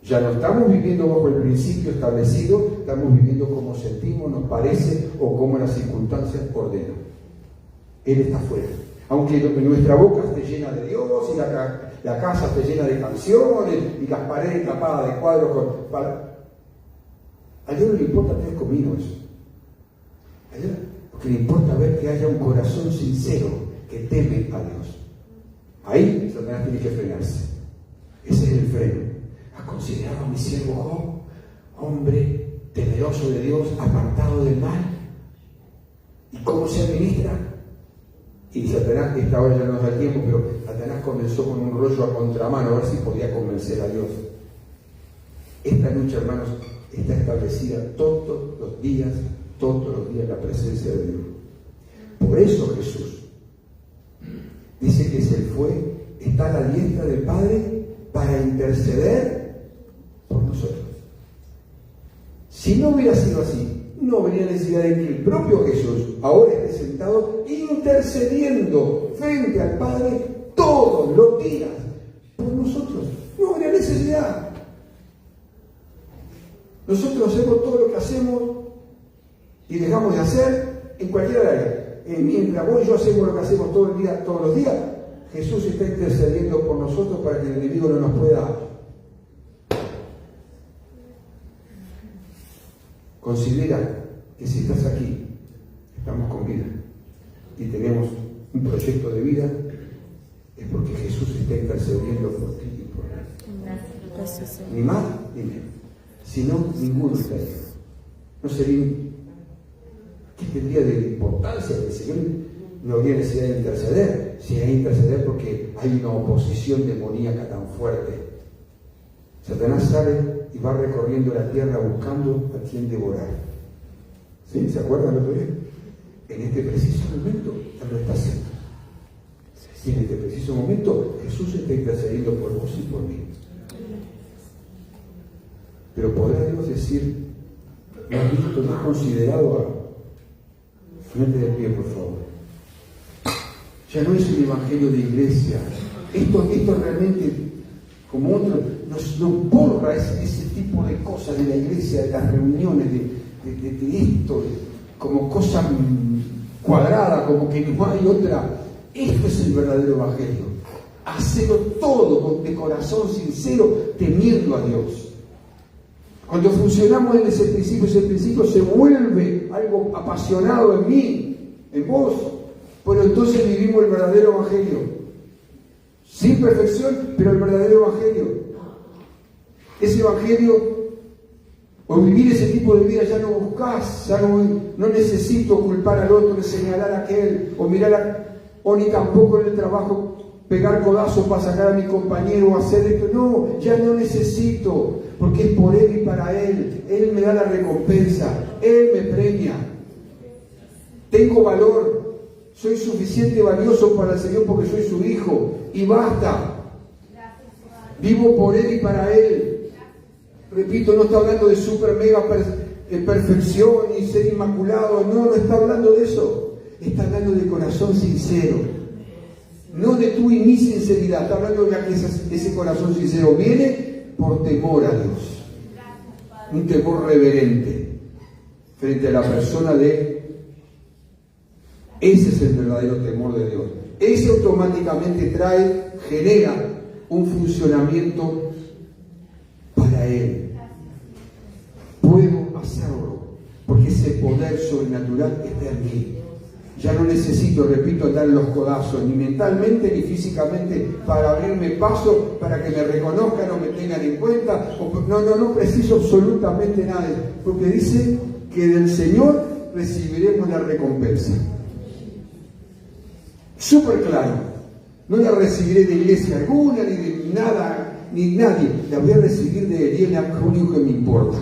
Ya no estamos viviendo bajo el principio establecido, estamos viviendo como sentimos, nos parece o como las circunstancias ordenan. Él está fuera. Aunque nuestra boca esté llena de Dios y la casa esté llena de canciones y las paredes tapadas de cuadros a Dios no le importa 3 cominos. A Dios lo que le importa ver que haya un corazón sincero que teme a Dios. Ahí Satanás tiene que frenarse. Ese es el freno. ¿Has considerado a mi siervo Job, hombre temeroso de Dios, apartado del mal? ¿Y cómo se administra? Y Satanás, esta hora ya no nos da tiempo, pero Satanás comenzó con un rollo a contramano, a ver si podía convencer a Dios. Esta lucha, hermanos, está establecida todos los días la presencia de Dios. Por eso Jesús dice que se fue, está a la diestra del Padre para interceder por nosotros. Si no hubiera sido así, no habría necesidad de que el propio Jesús ahora esté sentado intercediendo frente al Padre todos los días por nosotros. No habría necesidad. Nosotros hacemos todo lo que hacemos y dejamos de hacer en cualquier área. Mientras vos y yo hacemos lo que hacemos todo el día, todos los días, Jesús está intercediendo por nosotros para que el enemigo no nos pueda. Considera que si estás aquí, estamos con vida y tenemos un proyecto de vida, es porque Jesús está intercediendo por ti y por mí. Ni más ni menos. Si no, ninguno está ahí. No sería. ¿Qué tendría de importancia que el Señor no habría necesidad de interceder? Si hay que interceder porque hay una oposición demoníaca tan fuerte. Satanás sale y va recorriendo la tierra buscando a quien devorar. ¿Sí? ¿Se acuerdan lo que dije? En este preciso momento, Él lo está haciendo. Y en este preciso momento, Jesús está intercediendo por vos y por mí. Pero podrá Dios decir, ¿no has visto, no has considerado a... Ponete de pie, por favor. Ya no es un evangelio de iglesia. Esto realmente, como otro, nos borra ese tipo de cosas de la iglesia, de las reuniones, de esto, como cosa cuadrada, como que no hay otra. Esto es el verdadero evangelio. Hacerlo todo de corazón sincero, temiendo a Dios. Cuando funcionamos en ese principio se vuelve algo apasionado en mí, en vos. Pero entonces vivimos el verdadero evangelio. Sin perfección, pero el verdadero evangelio. Ese evangelio, o vivir ese tipo de vida, ya no buscás, ya no necesito culpar al otro, señalar a aquel, o mirar o ni tampoco en el trabajo pegar codazos para sacar a mi compañero o hacer esto. No, ya no necesito, porque es por Él y para Él. Él me da la recompensa, Él me premia. Tengo valor, soy suficiente valioso para el Señor porque soy su hijo, y basta. Vivo por Él y para Él. Repito, no está hablando de super mega perfección y ser inmaculado, no está hablando de eso. Está hablando de corazón sincero, no de tu y mi sinceridad. Está hablando de que ese corazón sincero viene por temor a Dios, un temor reverente frente a la persona de. Ese es el verdadero temor de Dios. Ese automáticamente genera un funcionamiento para Él. Puedo hacerlo porque ese poder sobrenatural está en mí. Ya no necesito, repito, dar los codazos, ni mentalmente ni físicamente, para abrirme paso, para que me reconozcan o me tengan en cuenta. No preciso absolutamente nada, porque dice que del Señor recibiremos la recompensa. Súper claro. No la recibiré de iglesia alguna, ni de nada, ni nadie. La voy a recibir de Él, es lo único que me importa.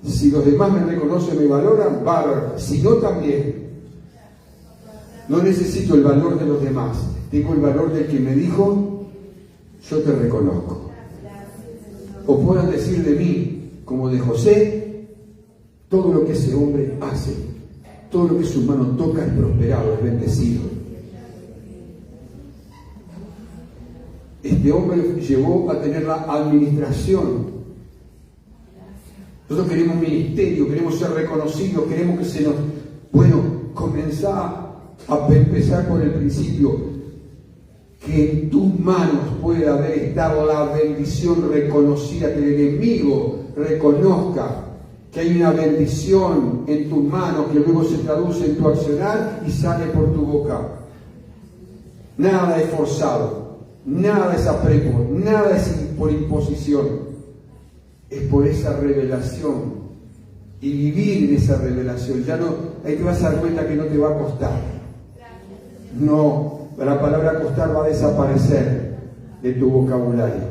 Si los demás me reconocen, me valoran, bárbaro. Si no, también. No necesito el valor de los demás. Tengo el valor del que me dijo, yo te reconozco. O puedan decir de mí, como de José, todo lo que ese hombre hace, todo lo que su mano toca es prosperado, es bendecido. Este hombre llevó a tener la administración. Nosotros queremos ministerio, queremos ser reconocidos, queremos que se nos... Bueno, comenzar a empezar por el principio. Que en tus manos pueda haber estado la bendición reconocida, que el enemigo reconozca que hay una bendición en tus manos que luego se traduce en tu accionar y sale por tu boca. Nada es forzado, nada es apremio, nada es por imposición. Es por esa revelación y vivir en esa revelación. Ya no, ahí te vas a dar cuenta que no te va a costar. No, la palabra costar va a desaparecer de tu vocabulario.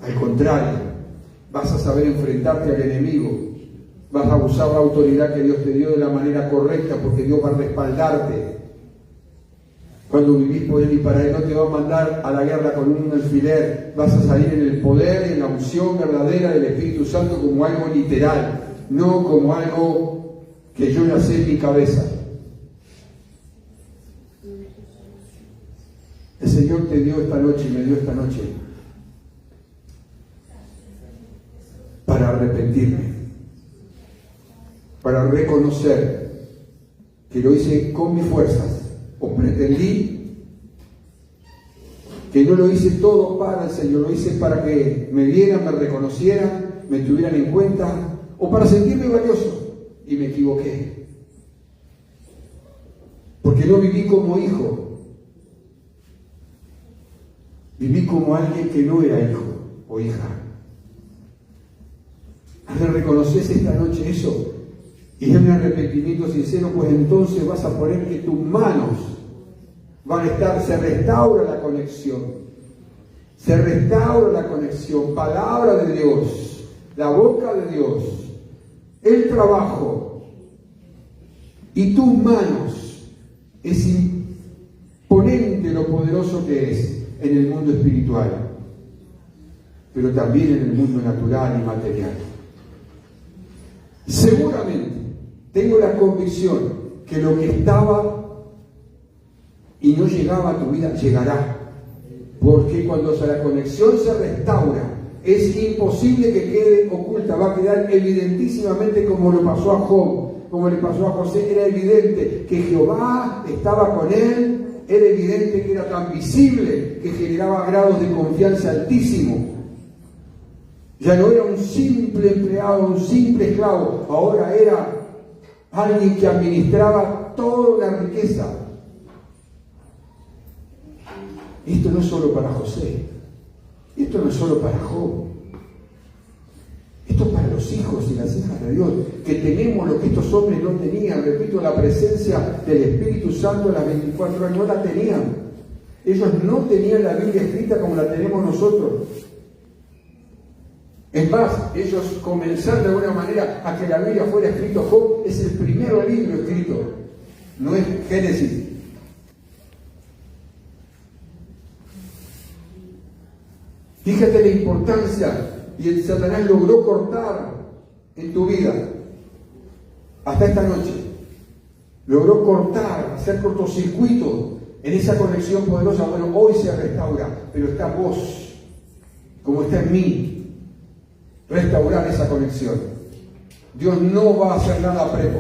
Al contrario, vas a saber enfrentarte al enemigo. Vas a usar la autoridad que Dios te dio de la manera correcta, porque Dios va a respaldarte. Cuando vivís por Él y para Él, no te va a mandar a la guerra con un alfiler. Vas a salir en el poder y en la unción verdadera del Espíritu Santo como algo literal, no como algo que yo nací en mi cabeza. El Señor te dio esta noche y me dio esta noche para arrepentirme. para reconocer que lo hice con mis fuerzas, o pretendí que no lo hice todo para el Señor, lo hice para que me vieran, me reconocieran, me tuvieran en cuenta, o para sentirme valioso, y me equivoqué. Porque no viví como hijo, viví como alguien que no era hijo o hija. ¿Has reconoces esta noche eso? Y es un arrepentimiento sincero, pues entonces vas a poner que tus manos van a estar, se restaura la conexión. Se restaura la conexión. Palabra de Dios, la boca de Dios, el trabajo y tus manos. Es imponente lo poderoso que es en el mundo espiritual, pero también en el mundo natural y material. Seguramente tengo la convicción que lo que estaba y no llegaba a tu vida, llegará. Porque cuando la conexión se restaura, es imposible que quede oculta, va a quedar evidentísimamente como lo pasó a Job, como le pasó a José. Era evidente que Jehová estaba con él, era evidente que era tan visible que generaba grados de confianza altísimo. Ya no era un simple empleado, un simple esclavo, ahora era alguien que administraba toda la riqueza. Esto no es solo para José, esto no es solo para Job, esto es para los hijos y las hijas de Dios, que tenemos lo que estos hombres no tenían. Repito, la presencia del Espíritu Santo a las 24 horas no la tenían. Ellos no tenían la Biblia escrita como la tenemos nosotros. Es más, ellos comenzaron de alguna manera a que la Biblia fuera escrito. Job es el primer libro escrito, no es Génesis. Fíjate la importancia, y el Satanás logró cortar en tu vida, hasta esta noche, logró cortar, hacer cortocircuito en esa conexión poderosa. Bueno, hoy se restaura, pero está vos, como está en mí, restaurar esa conexión. Dios no va a hacer nada prepo,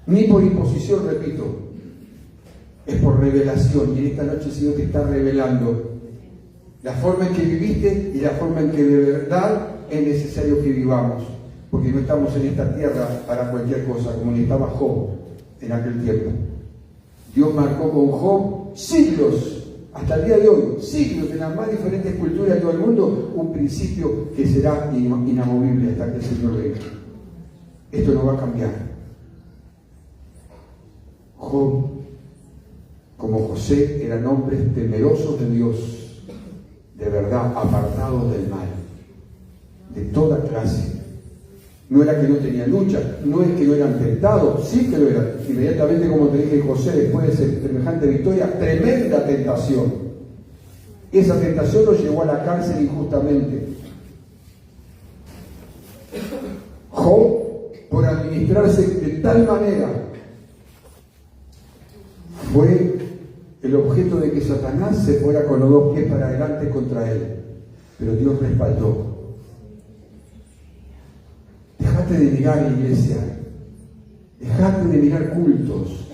ni por imposición, repito, es por revelación. Y en esta noche el Señor te está revelando la forma en que viviste y la forma en que de verdad es necesario que vivamos, porque no estamos en esta tierra para cualquier cosa, como ni estaba Job en aquel tiempo. Dios marcó con Job siglos, hasta el día de hoy, siglos en las más diferentes culturas de todo el mundo, un principio que será inamovible hasta que el Señor venga. Esto no va a cambiar. Job, como José, eran hombres temerosos de Dios, de verdad, apartados del mal, de toda clase. No era que no tenían lucha, no es que no eran tentados, sí que lo eran. Inmediatamente, como te dije, José, después de semejante victoria, tremenda tentación. Esa tentación lo llevó a la cárcel injustamente. Job, por administrarse de tal manera, fue el objeto de que Satanás se fuera con los dos pies para adelante contra él. Pero Dios respaldó. Dejate de mirar iglesia, dejate de mirar cultos,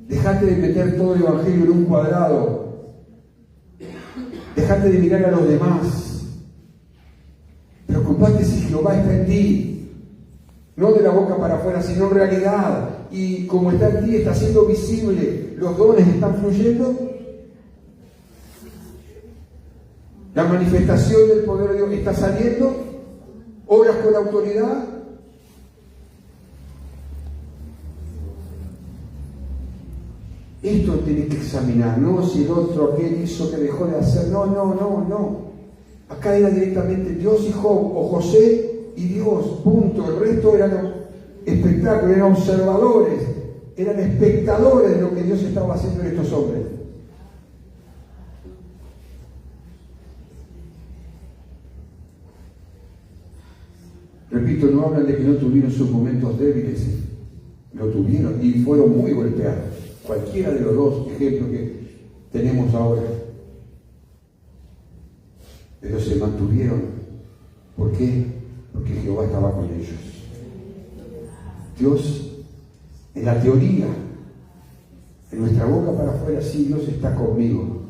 dejate de meter todo el evangelio en un cuadrado, dejate de mirar a los demás. Preocupate si Jehová está en ti, no de la boca para afuera, sino en realidad. Y como está en ti, está siendo visible, los dones están fluyendo, la manifestación del poder de Dios está saliendo. ¿Obras con autoridad? Esto tiene que examinar, no si el otro, aquel hizo, que dejó de hacer. No. Acá era directamente Dios y Job, o José y Dios, punto. El resto eran espectáculos, eran observadores, eran espectadores de lo que Dios estaba haciendo en estos hombres. Repito, no hablan de que no tuvieron sus momentos débiles, lo tuvieron y fueron muy golpeados. Cualquiera de los dos ejemplos que tenemos ahora. Pero se mantuvieron. ¿Por qué? Porque Jehová estaba con ellos. Dios, en la teoría, en nuestra boca para afuera, sí, Dios está conmigo.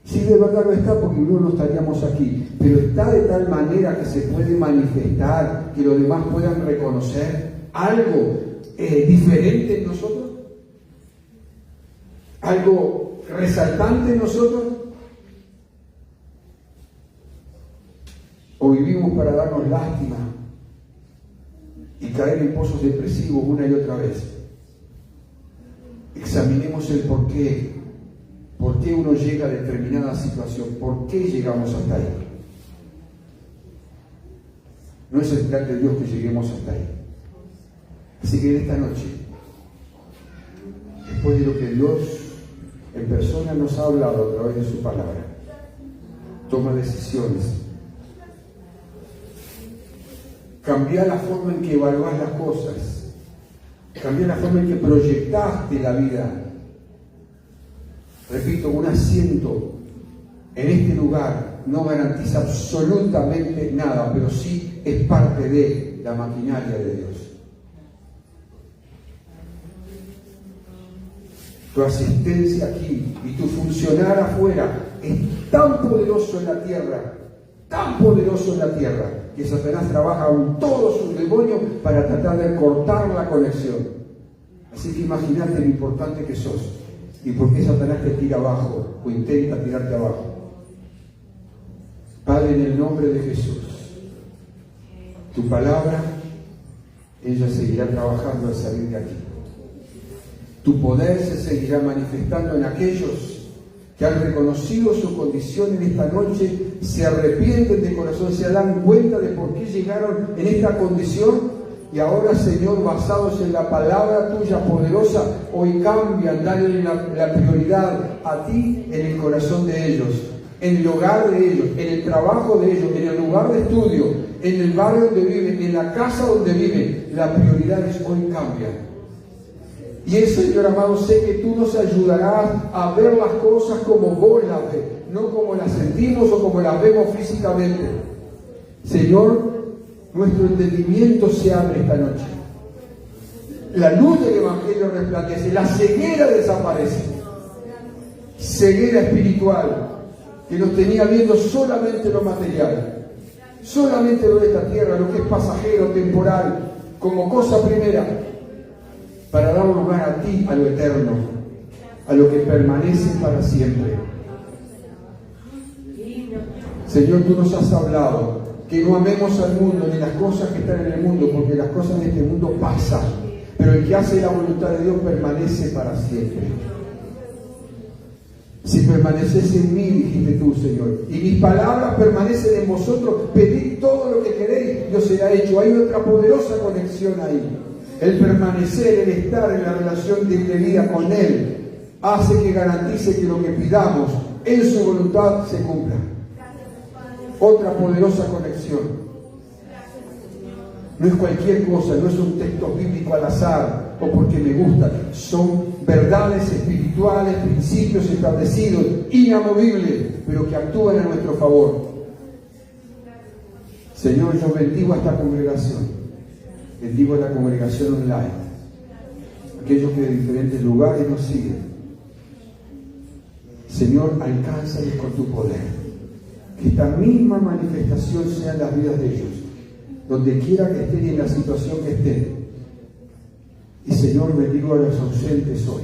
Sí, de verdad no está, porque no estaríamos aquí, pero está de tal manera que se puede manifestar, que los demás puedan reconocer algo diferente en nosotros, algo resaltante en nosotros. O vivimos para darnos lástima y caer en pozos depresivos una y otra vez. Examinemos el por qué uno llega a determinada situación, por qué llegamos hasta ahí. No es el plan de Dios que lleguemos hasta ahí. Así que en esta noche, después de lo que Dios en persona nos ha hablado a través de su palabra, toma decisiones. Cambia la forma en que evalúas las cosas. Cambia la forma en que proyectaste la vida. Repito, un asiento en este lugar no garantiza absolutamente nada, pero sí es parte de la maquinaria de Dios. Tu asistencia aquí y tu funcionar afuera es tan poderoso en la tierra, que Satanás trabaja con todos sus demonios para tratar de cortar la conexión. Así que imagínate lo importante que sos y por qué Satanás te tira abajo o intenta tirarte abajo. Padre, en el nombre de Jesús, tu palabra, ella seguirá trabajando al salir de aquí. Tu poder se seguirá manifestando en aquellos que han reconocido su condición en esta noche, se arrepienten de corazón, se dan cuenta de por qué llegaron en esta condición y ahora, Señor, basados en la palabra tuya poderosa, hoy cambian, dale la prioridad a ti en el corazón de ellos, en el hogar de ellos, en el trabajo de ellos, en el lugar de estudio, en el barrio donde viven, en la casa donde viven. Las prioridades hoy cambian. Y eso, Señor amado, sé que tú nos ayudarás a ver las cosas como vos las ves, no como las sentimos o como las vemos físicamente. Señor, nuestro entendimiento se abre esta noche. La luz del Evangelio resplandece, la ceguera desaparece. Ceguera espiritual que nos tenía viendo solamente lo material, solamente lo de esta tierra, lo que es pasajero, temporal, como cosa primera, para dar lugar a ti, a lo eterno, a lo que permanece para siempre. Señor, tú nos has hablado que no amemos al mundo ni las cosas que están en el mundo, porque las cosas de este mundo pasan, pero el que hace la voluntad de Dios permanece para siempre. Si permaneces en mí, dijiste tú, Señor, y mis palabras permanecen en vosotros, pedid todo lo que queréis y os será hecho. Hay otra poderosa conexión ahí. El permanecer, el estar en la relación de vida con Él, hace que garantice que lo que pidamos en su voluntad se cumpla. Otra poderosa conexión. No es cualquier cosa, no es un texto bíblico al azar o porque me gusta. Son verdades espirituales, principios establecidos, inamovibles, pero que actúan a nuestro favor. Señor, yo bendigo a esta congregación. Bendigo a la congregación online, aquellos que de diferentes lugares nos siguen. Señor, alcánzales con tu poder. Que esta misma manifestación sea en las vidas de ellos, donde quiera que estén y en la situación que estén. Y Señor, bendigo a los ausentes hoy.